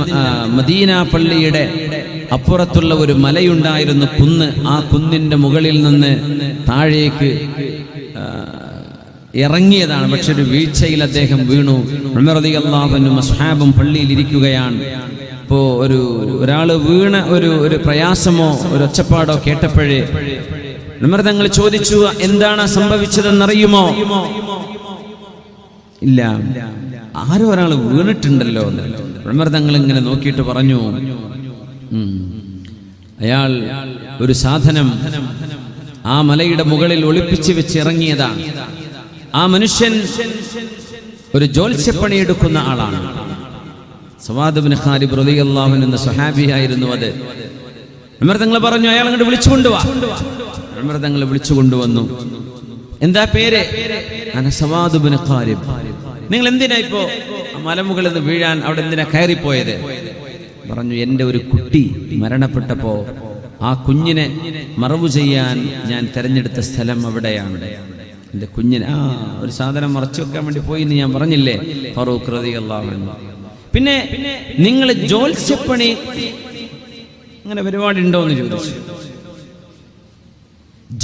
മദീന പള്ളിയുടെ അപ്പുറത്തുള്ള ഒരു മലയുണ്ടായിരുന്നു, കുന്ന്. ആ കുന്നിന്റെ മുകളിൽ നിന്ന് താഴേക്ക് ഇറങ്ങിയതാണ്. പക്ഷെ ഒരു വീഴ്ചയിൽ അദ്ദേഹം വീണു. ഉമർ റളിയല്ലാഹു അൻഹു അസ്ഹാബും പള്ളിയിൽ ഇരിക്കുകയാണ്. ഇപ്പോ ഒരാള് വീണ ഒരു പ്രയാസമോ ഒരു ഒച്ചപ്പാടോ കേട്ടപ്പോഴേ ഉമർ തങ്ങൾ ചോദിച്ചു, എന്താണ് സംഭവിച്ചതെന്നറിയുമോ? ഇല്ല, ആരോ ഒരാൾ വീണിട്ടുണ്ടല്ലോ. ഉമർ തങ്ങൾ ഇങ്ങനെ നോക്കിയിട്ട് പറഞ്ഞു, അയാൾ ഒരു സാധനം ആ മലയുടെ മുകളിൽ ഒളിപ്പിച്ചു വെച്ച് ഇറങ്ങിയതാണ്. ആ മനുഷ്യൻ ഒരു ജ്യോത്സ്യപ്പണി എടുക്കുന്ന ആളാണ്. സവാദ് ഇബ്നു ഖാലിബ് റളിയല്ലാഹു അൻഹു എന്ന സ്വഹാബിയായിരുന്നു അത്. ഉമർ തങ്ങൾ പറഞ്ഞു, അയാൾ അങ്ങോട്ട് വിളിച്ചുകൊണ്ടുവാ. ഉമർ തങ്ങൾ വിളിച്ചുകൊണ്ടുവന്നു. എന്താ പേര്? അന സവാദ് ഇബ്നു ഖാലിബ്. നിങ്ങൾ എന്തിനാ ഇപ്പോ മലമുകളിൽ നിന്ന് വീഴാൻ അവിടെ എന്തിനാ കയറിപ്പോയത്? പറഞ്ഞു, എൻ്റെ ഒരു കുട്ടി മരണപ്പെട്ടപ്പോ ആ കുഞ്ഞിനെ മറവു ചെയ്യാൻ ഞാൻ തെരഞ്ഞെടുത്ത സ്ഥലം അവിടെയാണ്. എൻ്റെ കുഞ്ഞിനെ ഒരു സാധനം മറച്ചു വെക്കാൻ വേണ്ടി പോയി എന്ന് ഞാൻ പറഞ്ഞില്ലേ, ഫറൂഖ് റളിയല്ലാഹു അൻഹു. പിന്നെ നിങ്ങൾ ജ്യോത്സ്യപ്പണി അങ്ങനെ പരിപാടി ഉണ്ടോ എന്ന് ചോദിച്ചു.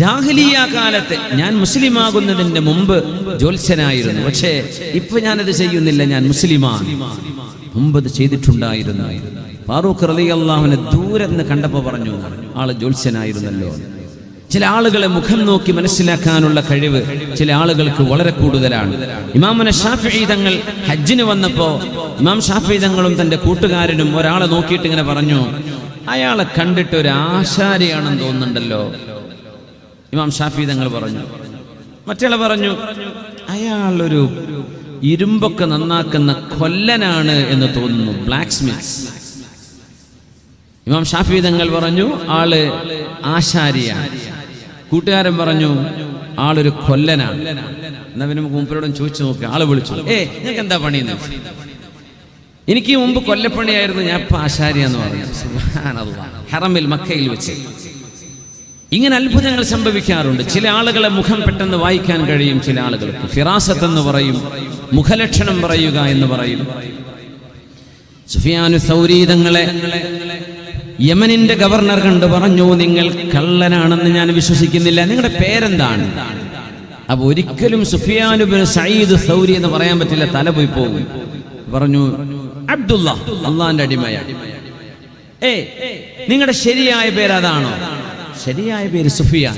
ജാഹിലിയ കാലത്ത് ഞാൻ മുസ്ലിം ആകുന്നതിന്റെ മുമ്പ് ജ്യോത്സ്യനായിരുന്നു, പക്ഷേ ഇപ്പൊ ഞാനത് ചെയ്യുന്നില്ല, ഞാൻ മുസ്ലിമാണ്. മുമ്പ് അത് ചെയ്തിട്ടുണ്ടായിരുന്നു. ഫാറൂഖ് റളിയല്ലാഹു അൻഹു ദൂരെ നിന്ന് കണ്ടപ്പോ പറഞ്ഞു, ആള് ജ്യോത്സ്യനായിരുന്നല്ലോ. ചില ആളുകളെ മുഖം നോക്കി മനസ്സിലാക്കാനുള്ള കഴിവ് ചില ആളുകൾക്ക് വളരെ കൂടുതലാണ്. ഇമാമുന ശാഫിഈ തങ്ങൾ ഹജ്ജിന് വന്നപ്പോ ഇമാം ശാഫിഈ തങ്ങളും തന്റെ കൂട്ടുകാരനും ഒരാളെ നോക്കിയിട്ട് ഇങ്ങനെ പറഞ്ഞു, അയാളെ കണ്ടിട്ട് ഒരു ആശാരിയാണെന്ന് തോന്നുന്നുണ്ടല്ലോ. ഇമാം ശാഫിഈ തങ്ങൾ പറഞ്ഞു. മറ്റയാളെ പറഞ്ഞു, അയാൾ ഒരു ഇരുമ്പൊക്കെ നന്നാക്കുന്ന കൊല്ലനാണ് എന്ന് തോന്നുന്നു, ബ്ലാക്ക് സ്മിത്ത്സ്. ഇമാം ഷാഫി തങ്ങൾ പറഞ്ഞു, ആള് ആശാരിയാണ്. കൂട്ടുകാരൻ പറഞ്ഞു, ആളൊരു കൊല്ലനാണ്. എന്നാ പിന്നെ മൂപ്പരോടും ചോദിച്ചു നോക്കുക. ആള് വിളിച്ചു, നിങ്ങൾക്ക് എന്താ പണിയെന്ന്? എനിക്ക് മുമ്പ് കൊല്ലപ്പണിയായിരുന്നു, ഞാൻ ഇപ്പൊ ആശാരിയാന്ന് പറഞ്ഞു. സുബ്ഹാനല്ലാഹ്. ഹറമിൽ മക്കയിൽ വെച്ച് ഇങ്ങനെ അത്ഭുതങ്ങൾ സംഭവിക്കാറുണ്ട്. ചില ആളുകളെ മുഖം പെട്ടെന്ന് വായിക്കാൻ കഴിയും, ചില ആളുകൾക്ക് ഫിറാസത്ത് എന്ന് പറയും, മുഖലക്ഷണം പറയുക എന്ന് പറയും. സുഫിയാനു സൗരി തങ്ങളെ യമനിന്റെ ഗവർണർ കണ്ടു പറഞ്ഞു, നിങ്ങൾ കള്ളനാണെന്ന് ഞാൻ വിശ്വസിക്കുന്നില്ല, നിങ്ങളുടെ പേരെന്താണ്? അപ്പൊ ഒരിക്കലും സുഫിയാനു ബിൻ സഈദ് സൗരി എന്ന് പറയാൻ പറ്റില്ല, തല പോയി പോകും. പറഞ്ഞു, അബ്ദുള്ള, അള്ളാന്റെ അടിമയാണ്. നിങ്ങളുടെ ശരിയായ പേര് അതാണോ? ശരിയായ പേര് സുഫിയാൻ.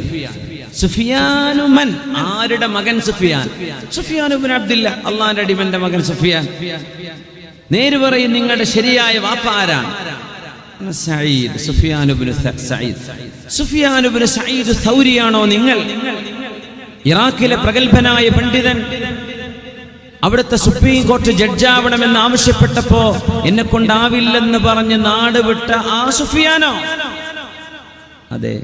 സുഫിയാനു മൻ? ആരുടെ മകൻ സുഫിയാൻ? സുഫിയാനു ബിൻ അബ്ദില്ല, അള്ളാന്റെ അടിമന്റെ മകൻ സുഫിയാൻ. നേര് പറയും, നിങ്ങളുടെ ശരിയായ വാപ്പ ആരാണ്? സഈദ്. സുഫിയാനു ബിൻ സഈദ്. സുഫിയാനു ബിൻ സഈദ് സൗരിയാണോ നിങ്ങൾ? ഇറാഖിലെ പ്രഗത്ഭനായ പണ്ഡിതൻ അവിടുത്തെ സുപ്രീം കോടതി ജഡ്ജാവണമെന്ന് ആവശ്യപ്പെട്ടപ്പോ എന്നെ കൊണ്ടാവില്ലെന്ന് പറഞ്ഞ് നാട് വിട്ട ആ സുഫിയാനോ? അതെ.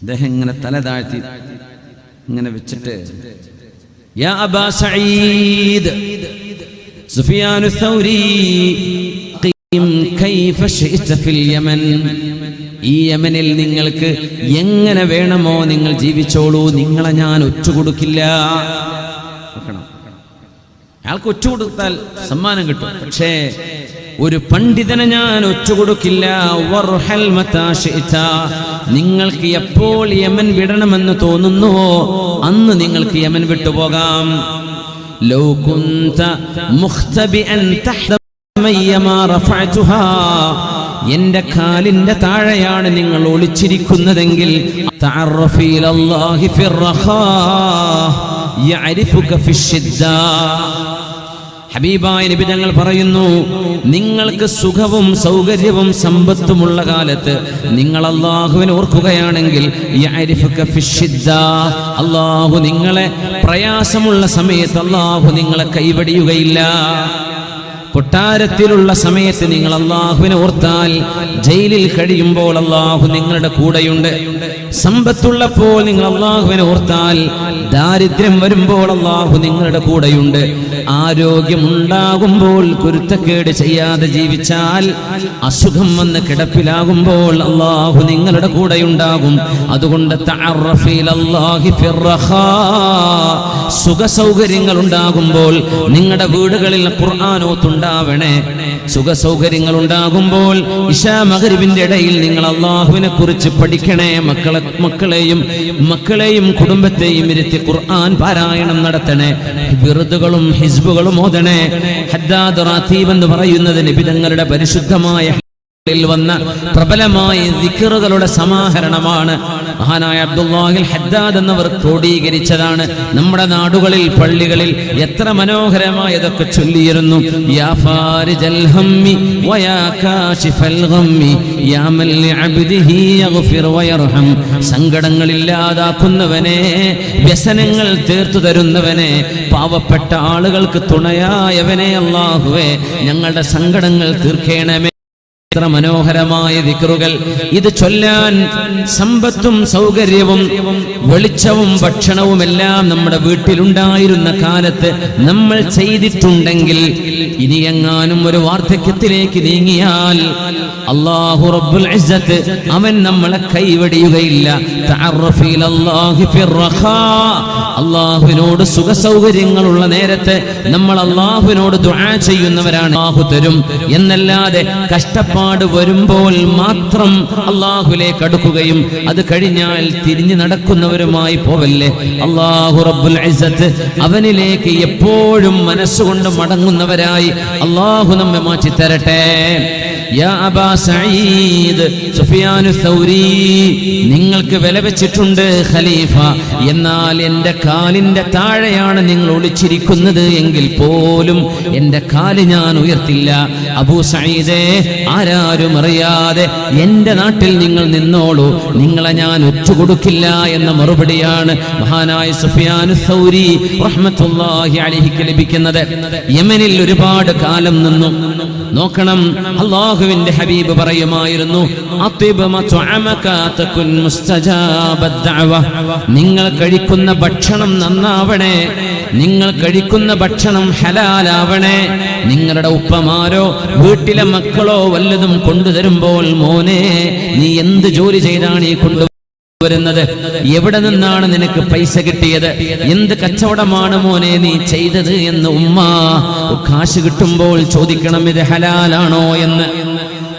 അദ്ദേഹം ഇങ്ങനെ തല താഴ്ത്തി ഇങ്ങനെ വെച്ചിട്ട്, യാ അബാ സഈദ്, സുഫിയാനു സൗരി, ഖീം കൈഫ ശിഅത ഫിൽ യമൻ. ഈ യമനിൽ നിങ്ങൾക്ക് എങ്ങനെ വേണമോ നിങ്ങൾ ജീവിച്ചോളൂ, നിങ്ങളെ ഞാൻ ഒറ്റുകൊടുക്കില്ല. അയാൾക്ക് ഒറ്റുകൊടുത്താൽ സമ്മാനം കിട്ടും, പക്ഷേ ഒരു പണ്ഡിതനെ ഞാൻ ഒറ്റുകൊടുക്കില്ല. വർഹൽ മതാ ശിഅത, നിങ്ങൾക്ക് എപ്പോൾ യമൻ വിടണമെന്ന് തോന്നുന്നുവോ അന്ന് നിങ്ങൾക്ക് യമൻ വിട്ടുപോകാം. ലൗ കുന്ത മുഖ്തബിഅൻ തഹ്ത മയ്യമാ റഫഅതുഹാ, എന്റെ കാലിന്റെ താഴെയാണ് നിങ്ങൾ ഒളിച്ചിരിക്കുന്നതെങ്കിൽ, തഅറഫി ഇലല്ലാഹി ഫിർറഖാ യഅരിഫുക ഫിശ്ശിദ്ദാ. ഹബീബായ നബി തങ്ങൾ പറയുന്നു, നിങ്ങൾക്ക് സുഖവും സൗകര്യവും സമ്പത്തുമുള്ള കാലത്ത് നിങ്ങൾ അല്ലാഹുവിനെ ഓർക്കുകയാണെങ്കിൽ, യഅരിഫുക ഫിശ്ശിദ്ദാ, അല്ലാഹു നിങ്ങളെ പ്രയാസമുള്ള സമയത്ത് അല്ലാഹു നിങ്ങളെ കൈവടിയുകയില്ല. കൊട്ടാരത്തിലുള്ള സമയത്ത് നിങ്ങൾ അല്ലാഹുവിനെ ഓർത്താൽ, ജയിലിൽ കഴിയുമ്പോൾ അല്ലാഹു നിങ്ങളുടെ കൂടെയുണ്ട്. സമ്പത്തുള്ളപ്പോൾ നിങ്ങൾ അല്ലാഹുവിനെ ഓർത്താൽ, ദാരിദ്ര്യം വരുമ്പോൾ അല്ലാഹു നിങ്ങളുടെ കൂടെയുണ്ട്. ആരോഗ്യമുണ്ടാകുമ്പോൾ കുരുത്തക്കേട് ചെയ്യാതെ ജീവിച്ചാൽ, അസുഖം വന്ന് കിടപ്പിലാകുമ്പോൾ അല്ലാഹു നിങ്ങളുടെ കൂടെയുണ്ടാകും. അതുകൊണ്ട് തഅറഫി ഇലല്ലാഹി ഫിർറഖാ, സുഖ സൗകര്യങ്ങൾ ഉണ്ടാകുമ്പോൾ നിങ്ങളുടെ വീടുകളിൽ ഖുർആനോത്തുണ്ടാവണേ. സുഖ സൗകര്യങ്ങൾ ഉണ്ടാകുമ്പോൾ ഇശാ മഗ്രിബിന്റെ ഇടയിൽ നിങ്ങൾ അല്ലാഹുവിനെ കുറിച്ച് പഠിക്കണേ. മക്കളെയും കുടുംബത്തെയും ഇരുത്തി ഖുർആൻ പാരായണം നടത്തണേ. വിറുദുകളും ഹിസ്ബുകളും ഓതണേ. ഹദ്ദാദ് റാത്തീബ് എന്ന് പറയുന്നത് നബി തങ്ങളുടെ പരിശുദ്ധമായ വന്ന പ്രബലമായ ദിക്റുകളുടെ സമാഹരണമാണ് മഹാനായ അബ്ദുല്ലാഹിൽ ഹദ്ദാദ് എന്നവർ ക്രോഡീകരിച്ചതാണ്. നമ്മുടെ നാടുകളിൽ പള്ളികളിൽ എത്ര മനോഹരമായി ഇതൊക്കെ ചൊല്ലിയിരുന്നു. യാ ഫാരിജൽ ഹമ്മി വയാ കാശിഫൽ ഗമ്മി യാ മൻ ലിഅബ്ദിഹി യഗ്ഫിർ വയർഹം. സങ്കടങ്ങൾ ഇല്ലാതാക്കുന്നവനെ, വ്യസനങ്ങൾ തീർത്തു തരുന്നവനെ, പാവപ്പെട്ട ആളുകൾക്ക് തുണയായവനെ അല്ലാഹുവേ, ഞങ്ങളുടെ സങ്കടങ്ങൾ തീർക്കേണമേ. എത്ര മനോഹരമായ ദിക്റുകൾ! ഇത് ചൊല്ലാൻ സമ്പത്തും സൗകര്യവും വെളിച്ചവും ഭക്ഷണവും എല്ലാം നമ്മുടെ വീട്ടിലുണ്ടായിരുന്ന കാലത്ത് നമ്മൾ ചെയ്തിട്ടുണ്ടെങ്കിൽ, ഇനി എങ്ങാനും ഒരു വാർദ്ധക്യത്തിലേക്ക് നീങ്ങിയാൽ അല്ലാഹു റബ്ബുൽ ഇസ്സത്ത് അവൻ നമ്മളെ കൈവടിയുകയില്ല. തഅറഫി ഇലല്ലാഹി ഫിർറഖാ. അല്ലാഹുവിനോട് സുഖസൗകര്യങ്ങളുള്ള നേരത്ത് നമ്മൾ അല്ലാഹുവിനോട് ദുആ ചെയ്യുന്നവരാണ്. അല്ലാഹു തരും എന്നല്ലാതെ കഷ്ടപ്പാട് വരുമ്പോൾ മാത്രം അല്ലാഹുവിലേക്ക് അടുക്കുകയും അത് കഴിഞ്ഞാൽ തിരിഞ്ഞു നടക്കുന്നവരുമായി പോവല്ലേ. അല്ലാഹു റബ്ബുൽ ഇസ്സത്ത് അവനിലേക്ക് എപ്പോഴും മനസ്സുകൊണ്ട് മടങ്ങുന്നവരായി അല്ലാഹു നമ്മെ മാറ്റി തരട്ടെ. യാ അബാ സഈദ്, സുഫിയാനു സൗരി, നിങ്ങൾക്ക് വില വെച്ചിട്ടുണ്ട് ഖലീഫ, എന്നാൽ എൻ്റെ കാലിൻ്റെ താഴെയാണ് നിങ്ങൾ ഒളിച്ചിരിക്കുന്നത് എങ്കിൽ പോലും എൻ്റെ കാല് ഞാൻ ഉയർത്തില്ല. അബൂ സഈദേ, ആരാരും അറിയാതെ എൻ്റെ നാട്ടിൽ നിങ്ങൾ നിന്നോളൂ, നിങ്ങളെ ഞാൻ ഒറ്റുകൊടുക്കില്ല എന്ന മറുപടിയാണ് മഹാനായ സുഫിയാനു സൗരി റഹ്മത്തുള്ളാഹി അലൈഹിക്ക് ലഭിക്കുന്നത്. യമനിൽ ഒരുപാട് കാലം നിന്നു. നോക്കണം, അല്ലാഹുവിന്റെ ഹബീബ് പറയുമായിരുന്നു, നിങ്ങൾ കഴിക്കുന്ന ഭക്ഷണം നന്നാവണേ, നിങ്ങൾ കഴിക്കുന്ന ഭക്ഷണം ഹലാലാവണേ. നിങ്ങളുടെ ഉപ്പമാരോ വീട്ടിലെ മക്കളോ വല്ലതും കൊണ്ടുതരുമ്പോൾ, മോനെ നീ എന്ത് ജോലി ചെയ്താണ് ഈ കൊണ്ടുവരുന്നത്? എവിടെ നിന്നാണ് നിനക്ക് പൈസ കിട്ടിയത്? എന്ത് കച്ചവടമാണ് മോനെ നീ ചെയ്തത് എന്ന് ഉമ്മ കാശ് കിട്ടുമ്പോൾ ചോദിക്കണം, ഇത് ഹലാലാണോ എന്ന്.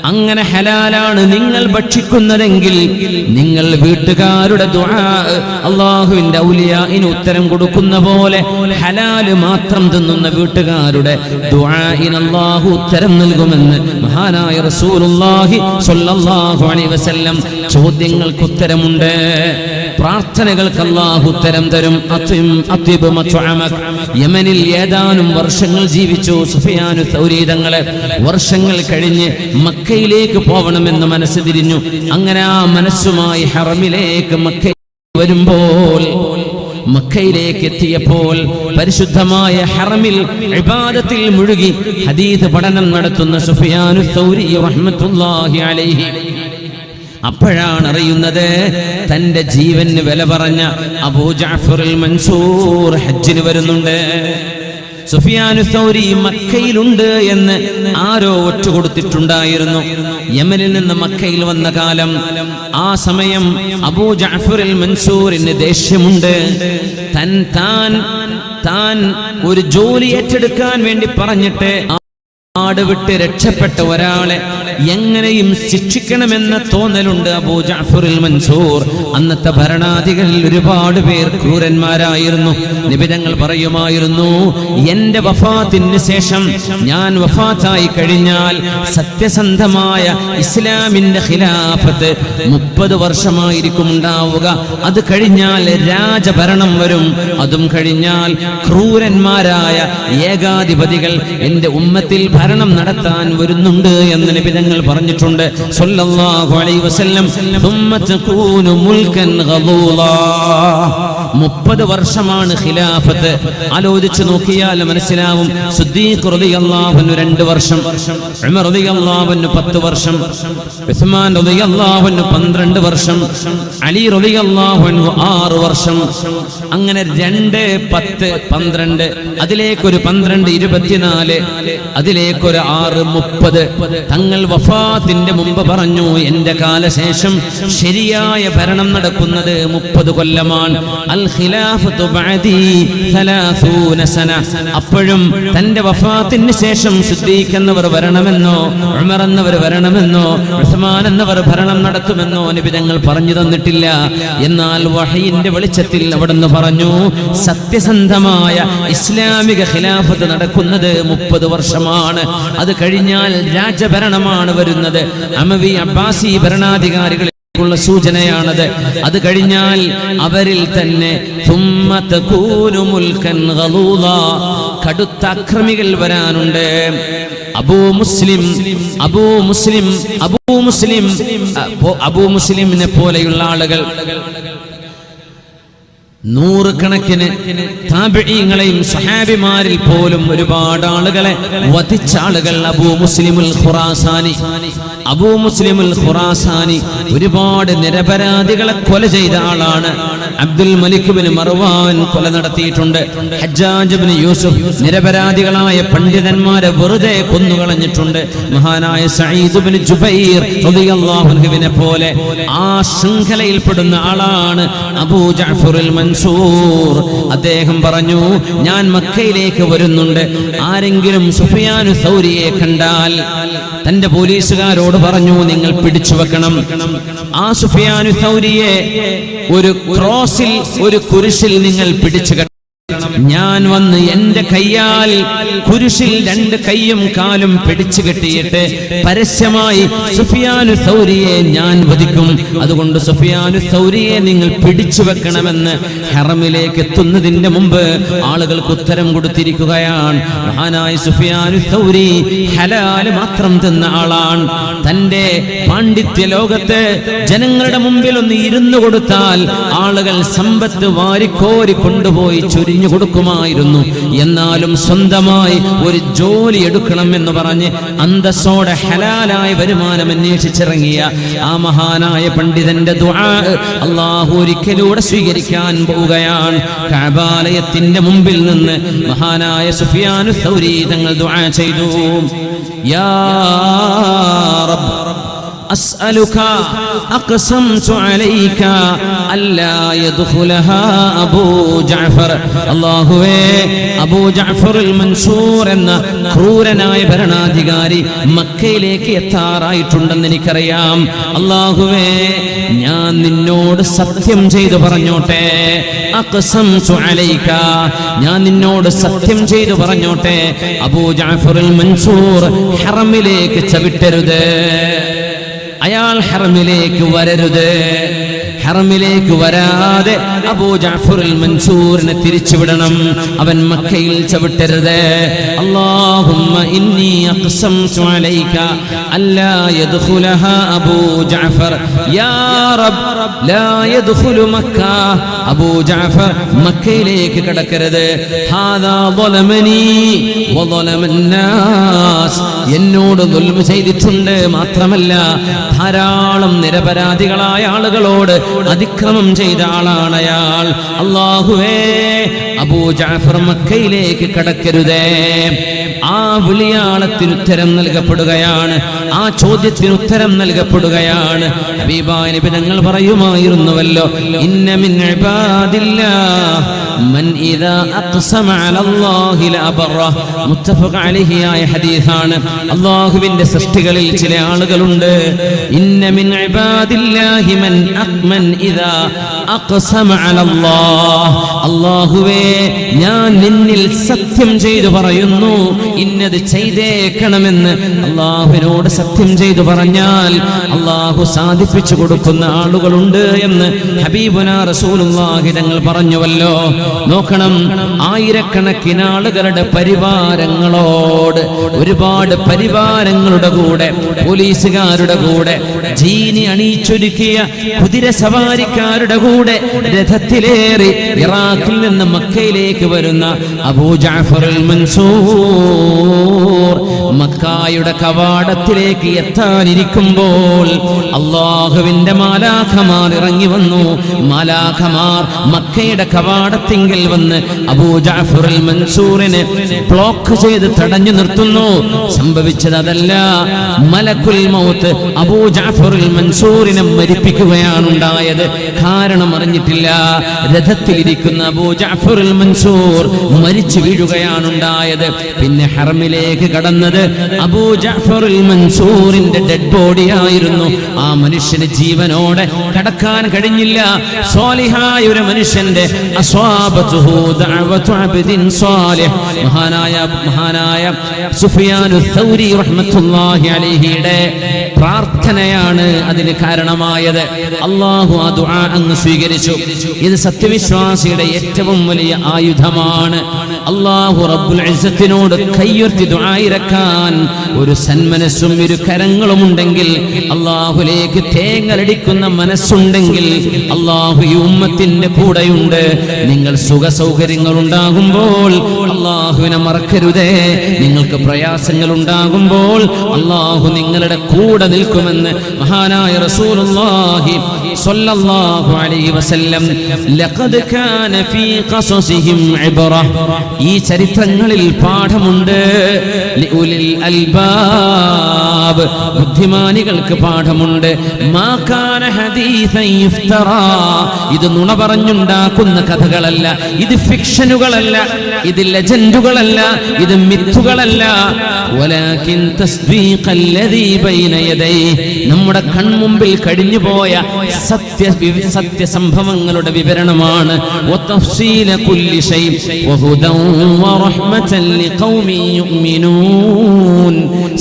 അങ്ങനെ ഹലാലാണ് നിങ്ങൾ ഭക്ഷിക്കുന്നതെങ്കിൽ, നിങ്ങൾ വീട്ടുകാരുടെ ദുആ അല്ലാഹുവിന്റെ ഔലിയാഇന് ഉത്തരം കൊടുക്കുന്ന പോലെ ഹലാല് മാത്രം തിന്നുന്ന വീട്ടുകാരുടെ ദുആഇന് അല്ലാഹു ഉത്തരം നൽകുമെന്ന് മഹാനായ റസൂലുള്ളാഹി സ്വല്ലല്ലാഹു അലൈഹി വസല്ലം. ചോദ്യങ്ങൾക്ക് ഉത്തരമുണ്ട്, പ്രാർത്ഥനകൾക്ക് അല്ലാഹു ഉത്തരം തരും. യമനിൽ ഏതാനും വർഷങ്ങൾ ജീവിച്ചു സുഫിയാനു സൗരി തങ്ങളെ. വർഷങ്ങൾ കഴിഞ്ഞ് മക്കയിലേക്ക് പോകണമെന്ന് മനസ്സ് തിരിഞ്ഞു. അങ്ങനെ ആ മനസ്സുമായി ഹറമിലേക്ക് മക്ക വരുമ്പോൾ, മക്കയിലേക്ക് എത്തിയപ്പോൾ പരിശുദ്ധമായ ഹറമിൽ ഇബാദത്തിൽ മുഴുകി ഹദീസ് പഠനം നടത്തുന്ന സുഫിയാനു സൗരി റഹ്മത്തുള്ളാഹി അലൈഹി അപ്പോഴാണ് അറിയുന്നത്, തന്റെ ജീവന് വില പറഞ്ഞ അബൂ ജഅഫറുൽ മൻസൂർ ഹജ്ജിന് വരുന്നുണ്ട്. സുഫിയാനു സൗരി മക്കയിലുണ്ട് എന്ന് ആരോ ഒറ്റുകൊടുത്തിട്ടുണ്ടായിരുന്നു. യമനിൽ നിന്ന് മക്കയിൽ വന്ന കാലം, ആ സമയം അബൂ ജഅഫറുൽ മൻസൂറിന് ദേഷ്യമുണ്ട്. താൻ ഒരു ജോലി ഏറ്റെടുക്കാൻ വേണ്ടി പറഞ്ഞിട്ട് നാട് വിട്ട് രക്ഷപ്പെട്ട ഒരാളെ എങ്ങനെയും ശിക്ഷിക്കണമെന്ന തോന്നലുണ്ട് അബൂ ജഅഫറുൽ മൻസൂർ. അന്നത്തെ ഭരണാധികാരികളിൽ ഒരുപാട് പേർ ക്രൂരന്മാരായിരുന്നു. നബി തങ്ങൾ പറയുമായിരുന്നു, എന്റെ വഫാത്തിന് ശേഷം, ഞാൻ വഫാത്തായി കഴിഞ്ഞാൽ സത്യസന്ധമായ ഇസ്ലാമിന്റെ ഖിലാഫത്ത് 30 വർഷമായിരിക്കും ഉണ്ടാവുക. അത് കഴിഞ്ഞാൽ രാജഭരണം വരും. അതും കഴിഞ്ഞാൽ ക്രൂരന്മാരായ ഏകാധിപതികൾ എന്റെ ഉമ്മത്തിൽ ഭരണം നടത്താൻ വരുന്നുണ്ട് എന്ന് നബി തങ്ങൾ പറഞ്ഞിട്ടുണ്ട് സല്ലല്ലാഹു അലൈഹി വസല്ലം. ثم تكون ملكا غضوضا. 30 വർഷമാണ് ഖിലാഫത്ത്. ആലോചിച്ച് നോക്കിയാൽ മനസ്സിലാവും. സിദ്ദീഖ് റളിയല്ലാഹു അൻഹു 2 വർഷം, ഉമർ റളിയല്ലാഹു അൻഹു 10 വർഷം, ഉസ്മാൻ റളിയല്ലാഹു അൻഹു 12 വർഷം, അലി റളിയല്ലാഹു അൻഹു 6 വർഷം. അങ്ങനെ 2, 10, 12, അതിലേക്കൊരു 12, 24, അതിലേക്കൊരു 6, 30. തങ്ങൾ വഫാത്തിന്റെ മുമ്പ് പറഞ്ഞു, എന്റെ കാലശേഷം ശരിയായ ഭരണം നടക്കുന്നത് 30 കൊല്ലമാണ്. അൽ ഖിലാഫത്തു ബഅദി 30 സന. അപ്പോഴും തന്റെ വഫാത്തിന് ശേഷം സിദ്ദീഖ് എന്നവർ വരണമെന്നോ ഉമർ എന്നവർ വരണമെന്നോ ഉസ്മാൻ എന്നവർ ഭരണം നടത്തുമെന്നോ നബി തങ്ങൾ പറഞ്ഞു തന്നിട്ടില്ല. എന്നാൽ വഹയിന്റെ വെളിച്ചത്തിൽ അവിടുന്ന് പറഞ്ഞു, സത്യസന്ധമായ ഇസ്ലാമിക ഖിലാഫത്ത് നടക്കുന്നത് 30 വർഷമാണ്. അത് കഴിഞ്ഞാൽ രാജഭരണമാണ് വരുന്നത്. അമവി അബ്ബാസി ഭരണാധികാരികളുള്ള സൂചനയാണത്. അത് കഴിഞ്ഞാൽ അവരിൽ തന്നെ കടുത്ത അക്രമികൾ വരാനുണ്ട്. അബൂ മുസ്ലിമിനെ പോലെയുള്ള ആളുകൾ, നൂറുകണക്കിന് താബിഈങ്ങളെയും സ്വഹാബിമാരിൽ പോലും ഒരുപാട് ആളുകളെ വധിച്ച ആളുകൾ അബൂ മുസ്ലിമുൽ ഖുറാസാനി ഒരുപാട് നിരപരാധികളെ കൊല ചെയ്ത ആളാണ്. അബ്ദുൽ മലിക് ബിൻ മർവാൻ കൊല നടത്തിയിട്ടുണ്ട്. ഹജ്ജാജ് ബിൻ യൂസുഫ് നിരപരാധികളായ പണ്ഡിതന്മാരെ വെറുതെ കൊന്നുകളഞ്ഞിട്ടുണ്ട്. മഹാനായ സഈദ് ബിൻ ജുബൈർ റളിയല്ലാഹു അൻഹുവിനെ പോലെ ആ ശൃംഖലയിൽപ്പെടുന്ന ആളാണ് അബൂ ജഅഫറുൽ മൻസൂർ. അദ്ദേഹം പറഞ്ഞു, ഞാൻ മക്കയിലേക്ക് വരുന്നുണ്ട്, ആരെങ്കിലും സുഫിയാനു സൗരിയെ കണ്ടാൽ തന്റെ പോലീസുകാരോട് പറഞ്ഞു, നിങ്ങൾ പിടിച്ചു വെക്കണം. ആ സുഫിയാനു സൗരിയെ ഒരു ക്രോസിൽ, ഒരു കുരിശിൽ നിങ്ങൾ പിടിച്ചു കെട്ടണം. ഞാൻ വന്ന് എന്റെ കയ്യാൽ കുരിശിൽ 2 കൈയും കാലും പിടിച്ചു കെട്ടിയിട്ട് പരസ്യമായി സുഫിയാനു സൗരിയെ ഞാൻ വധിക്കും. അതുകൊണ്ട് സുഫിയാനു സൗരിയെ നിങ്ങൾ പിടിച്ചു വെക്കണമെന്ന് ഹറമിലേക്ക് എത്തുന്നതിന്റെ മുമ്പ് ആളുകൾക്ക് ഉത്തരം കൊടുത്തിരിക്കുകയാണ്. മഹാനായ സുഫിയാനു സൗരി ഹലാല് മാത്രം തിന്ന ആളാണ്. തന്റെ പാണ്ഡിത്യ ലോകത്ത് ജനങ്ങളുടെ മുമ്പിൽ ഒന്ന് ഇരുന്നു കൊടുത്താൽ ആളുകൾ സമ്പത്ത് വാരിക്കോരി കൊണ്ടുപോയി ചുരിഞ്ഞു കൊടുക്കുമായിരുന്നു. എന്നാലും സ്വന്തമായി ഒരു ജോലി എടുക്കണം എന്ന് പറഞ്ഞ് അന്തസ്സോടെ ഹലാലായ വരുമാനം അന്വേഷിച്ചിറങ്ങിയ ആ മഹാനായ പണ്ഡിതന്റെ ദുആ അല്ലാഹു ഒരിക്കലൂടെ സ്വീകരിക്കാൻ പോവുകയാണ്. കഅബാലയത്തിന്റെ മുമ്പിൽ നിന്ന് മഹാനായ സുഫിയാനു സൗരി തങ്ങൾ ദുആ ചെയ്തു, യാ റബ്ബ് أسألك أقسمت عليك ألا يدخلها أبو جعفر. അല്ലാഹുവേ, അബൂ ജഅഫർ അൽ മൻസൂർ എന്ന ക്രൂരനായ ഭരണാധികാരി മക്കയിലേക്ക് എത്താറായിട്ടുണ്ടെന്ന് എനിക്കറിയാം. അല്ലാഹുവേ, ഞാൻ നിന്നോട് സത്യം ചെയ്തു പറഞ്ഞോട്ടെ, അഖ്സംതു അലൈക, ഞാൻ നിന്നോട് സത്യം ചെയ്തു പറഞ്ഞോട്ടെ, അബൂ ജഅഫർ അൽ മൻസൂർ ഹറമിലേക്ക് ചവിട്ടരുത്, അയാൾ ഹറമിലേക്ക് വരരുത്. ഹറമിലേക്ക് വരാതെ അബൂ ജഅഫർ അൽ മൻസൂറിനെ തിരിച്ചുവിടണം. അവൻ മക്കയിൽ ചവിട്ടരുത്. അല്ലാഹുമ്മ ഇന്നി അഖ്സംതു അലൈക അല്ലാ യദ്ഖുലഹാ അബൂ ജഅഫർ. യാ റബ്ബ് ലാ യദ്ഖുലു മക്ക. അബൂ ജഅഫർ മക്കയിലേക്ക് കടക്കരുത്. ഹാദാ ളലമനി വളലമൻ നാസ്. എന്നോട് ദുൽമ ചെയ്തിട്ടുണ്ട്, മാത്രമല്ല ധാരാളം നിരപരാധികളായ ആളുകളോട് അതിക്രമം ചെയ്ത ആളാണ് അയാൾ. അല്ലാഹുവേ, അബൂ ജഅഫർ മക്കയിലേക്ക് കടക്കരുതേ. ആ വിളിയാളത്തിന് ഉത്തരം നൽകപ്പെടുകയാണ്, ആ ചോദ്യത്തിന് ഉത്തരം നൽകപ്പെടുകയാണ്. ഹബീബായ നബി തങ്ങൾ പറയുമായിരുന്നുവല്ലോ, ഇന്ന മിൻ ഇബാദില്ലാഹ് മൻ ഇദാ അഖ്സമ അലല്ലാഹി ലഅബറ. മുത്തഫഖ് അലൈഹി ആയ ഹദീസാണ്. അല്ലാഹുവിന്റെ സൃഷ്ടികളിൽ ചില ആളുകളുണ്ട്, ഇന്ന മിൻ ഇബാദില്ലാഹി മൻ ഇദാ അഖ്സമ അലല്ലാഹ്. അല്ലാഹുവേ, ഞാൻ നിന്നിൽ സത്യം ചെയ്തു പറയുന്നു, ഇന്നത് ചെയ്തേക്കണമെന്ന് അല്ലാഹുവിനോട് സത്യം ചെയ്തു പറഞ്ഞാൽ അല്ലാഹു സാധിപ്പിച്ചു കൊടുക്കുന്ന ആളുകളുണ്ട് എന്ന് ഹബീബുനാ റസൂലുള്ളാഹി തങ്ങൾ പറഞ്ഞുവല്ലോ. നോക്കണം, ആയിരക്കണക്കിന് ആളുകളുടെ പരിവാരങ്ങളോട്, ഒരുപാട് പരിവാരങ്ങളുടെ കൂടെ, പോലീസുകാരുടെ കൂടെ, ജീനി അണിയിച്ചൊരുക്കിയ കുതിര സവാരിക്കാരുടെ കൂടെ രഥത്തിലേറി ഇറാഖിൽ നിന്ന് മക്കയിലേക്ക് വരുന്ന അബൂ ജഅഫർ അൽ മൻസൂർ മക്ക സ്വലിഹായുടെ കവാടത്തിലേക്ക് എത്താനിരിക്കുമ്പോൾ അല്ലാഹുവിന്റെ മാലാഖമാർ ഇറങ്ങി വന്നു. മാലാഖമാർ മക്കയുടെ കവാടത്തിങ്കൽ വന്ന് അബൂ ജഅഫർ അൽ മൻസൂറിനെ ബ്ലോക്ക് ചെയ്ത് തടഞ്ഞു നിർത്തുന്നു. സംഭവിച്ചത് അതല്ല, മലക്കുൽ മൗത്ത് അബൂ ജഅഫർ അൽ മൻസൂറിനെ മരിപ്പിക്കുകയാണ് ഉണ്ടായത്. കാരണം അറിഞ്ഞിട്ടില്ല. രഥത്തിലിരിക്കുന്ന അബൂ ജഅഫർ അൽ മൻസൂർ മരിച്ചു വീഴുകയാണ് ഉണ്ടായത്. പിന്നെ ഹറമിലേക്ക് കടന്നത് അബൂ ജഅഫർ അൽ മൻസൂറിന്റെ ഡെഡ് ബോഡി ആയിരുന്നു. ആ മനുഷ്യന് ജീവനോടെ കടക്കാൻ കഴിഞ്ഞില്ല. സ്വാലിഹായ ഒരു മനുഷ്യന്റെ അസ്വാബതുഹു ദഅവതു അബ്ദിൻ സ്വാലിഹ്, മഹാനായ സുഫിയാനു സൗരി റഹ്മത്തുള്ളാഹി അലൈഹിയുടെ പ്രാർത്ഥനയാണ് അതിന് കാരണമായത്. അല്ലാഹു ആ ദുആ അങ്ങ് സ്വീകരിച്ചു. ഇത് സത്യവിശ്വാസിയുടെ ഏറ്റവും വലിയ ആയുധമാണ്. അല്ലാഹു റബ്ബുൽ ഇസ്സത്തിനോട് കയ്യുയർത്തി ദുആ ഇറക്കാൻ ഒരു സന്മനസ്സും ഇരു കരങ്ങളും ഉണ്ടെങ്കിൽ, അല്ലാഹുവിലേക്ക് തേങ്ങലടിക്കുന്ന മനസ്സുണ്ടെങ്കിൽ അല്ലാഹു ഈ ഉമ്മത്തിന്റെ കൂടെയുണ്ട്. നിങ്ങൾ സുഖ സൗകര്യങ്ങൾ ഉണ്ടാകുമ്പോൾ അല്ലാഹുവിനെ മറക്കരുതേ. നിങ്ങൾക്ക് പ്രയാസങ്ങൾ ഉണ്ടാകുമ്പോൾ അല്ലാഹു നിങ്ങളുടെ കൂടെ നിൽക്കുമെന്ന് മഹാനായ റസൂലുള്ളാഹി സ്വല്ലല്ലാഹു അലൈഹി വസല്ലം ലഖദ് കാന ഫീ ഖസസിഹിം ഇബ്റ, ഈ ചരിത്രങ്ങളിൽ പാഠമുണ്ട്. ലിഉലിൽ അൽബാബ്, ബുദ്ധിമാനികൾക്ക് പാഠമുണ്ട്. മാ കാന ഹദീസൻ യുഫ്തറാ, ഇത് നുണ പറഞ്ഞുണ്ടാക്കുന്ന കഥകളല്ല, ഇത് ഫിക്ഷനുകളല്ല, ഇത് ലെജൻഡുകളല്ല, ഇത് മിത്തുകളല്ല. വലാകിൻ തസ്ദീഖല്ലദീ ബൈന യദൈഹി, നമ്മുടെ കൺമുമ്പിൽ കഴിഞ്ഞുപോയ സത്യസംഭവങ്ങളുടെ വിവരണമാണ്. വതഫ്സീല കുല്ലി ശൈ വഹുദൻ വറഹ്മതൻ ലിഖൗമിൻ യുഅ്മിനൂൻ,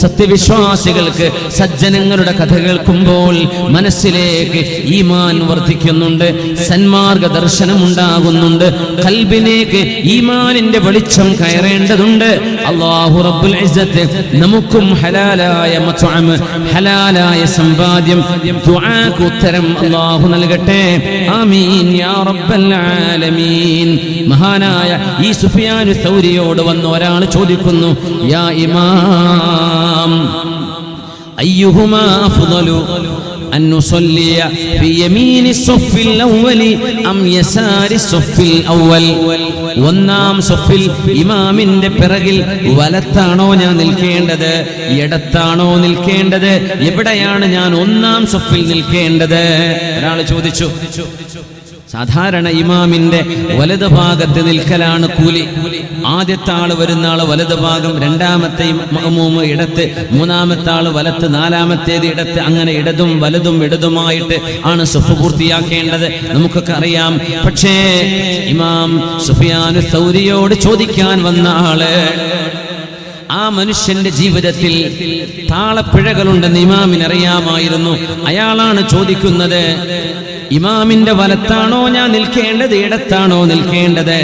സത്യവിശ്വാസികൾക്ക് സജ്ജനങ്ങളുടെ കഥ കേൾക്കുമ്പോൾ മനസ്സിലേക്ക് ഈമാൻ വർദ്ധിക്കുന്നുണ്ട്, സന്മാർഗ ദർശനം ഉണ്ടാകുന്നുണ്ട്, ഖൽബിലേക്ക് ഈമാനിന്റെ വെളിച്ചം കയറേണ്ടതുണ്ട്. അല്ലാഹു റബ്ബുൽ ഇസ്സത്ത് നമുക്കും ഹലാലായ മത്അം, ഹലാലായ സമ്പാദ്യം, ദുആക്ക് ഉത്തരം അല്ലാഹു നൽകട്ടെ. ആമീൻ യാ റബ്ബൽ ആലമീൻ. മഹാനായ ഈ സുഫിയാനു സൗരിയോട് വന്ന് ഒരാൾ ചോദിക്കുന്നു, യാ ഇമാം അയ്യുഹുമാ അഫ്ളലു أن نصلي في يمين الصف الأول أم يسار الصف الأول, ഒന്നാം സഫിൽ ഇമാമിന്റെ പിറകിൽ വലത്താണോ ഞാൻ നിൽക്കേണ്ടത്, ഇടത്താണോ നിൽക്കേണ്ടത്, എവിടെയാണ് ഞാൻ ഒന്നാം സഫിൽ നിൽക്കേണ്ടത്? ഒരാൾ ചോദിച്ചു. സാധാരണ ഇമാമിന്റെ വലത് ഭാഗത്ത് നിൽക്കലാണ് കൂലി. ആദ്യത്തെ ആള് വരുന്ന ആള് വലത് ഭാഗം, രണ്ടാമത്തെ മഅ്മൂമ് ഇടത്ത്, മൂന്നാമത്തെ ആള് വലത്ത്, നാലാമത്തേത് ഇടത്ത്. അങ്ങനെ ഇടതും വലതും ഇടതുമായിട്ട് ആണ് സഫ് പൂർത്തിയാക്കേണ്ടത്, നമുക്കൊക്കെ അറിയാം. പക്ഷേ ഇമാം സുഫിയാനു സൗരിയോട് ചോദിക്കാൻ വന്ന ആള്, ആ മനുഷ്യന്റെ ജീവിതത്തിൽ താളപ്പിഴകളുണ്ടെന്ന് ഇമാമിനറിയാമായിരുന്നു. അയാളാണ് ചോദിക്കുന്നത്, ഇമാമിന്റെ വലത്താണോ ഞാൻ നിൽക്കേണ്ടത്, ഇടത്താണോ നിൽക്കേണ്ടത്?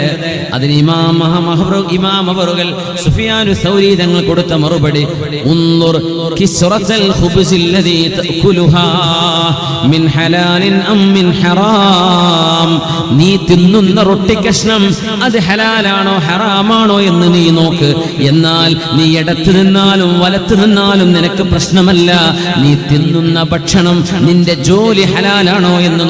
അതിന് ഇമാം അവറുകൾ സുഫിയാനു സൗരി തങ്ങൾ കൊടുത്ത മറുപടി, ഉൻദുർ കിസ്റത്തൽ ഖുബ്സില്ലദീ തഅകുലുഹാ മിൻ ഹലാലിൻ അം മിൻ ഹറാം, നീ തിന്നുന്ന റൊട്ടി കഷ്ണം അത് ഹലാലാണോ ഹറാമാണോ എന്ന് നീ നോക്ക്. എന്നാൽ നീ ഇടത്ത് നിന്നാലും വലത്ത് നിന്നാലും നിനക്ക് പ്രശ്നമല്ല. നീ തിന്നുന്ന ഭക്ഷണം, നിന്റെ ജോലി ഹലാലാണോ എന്ന്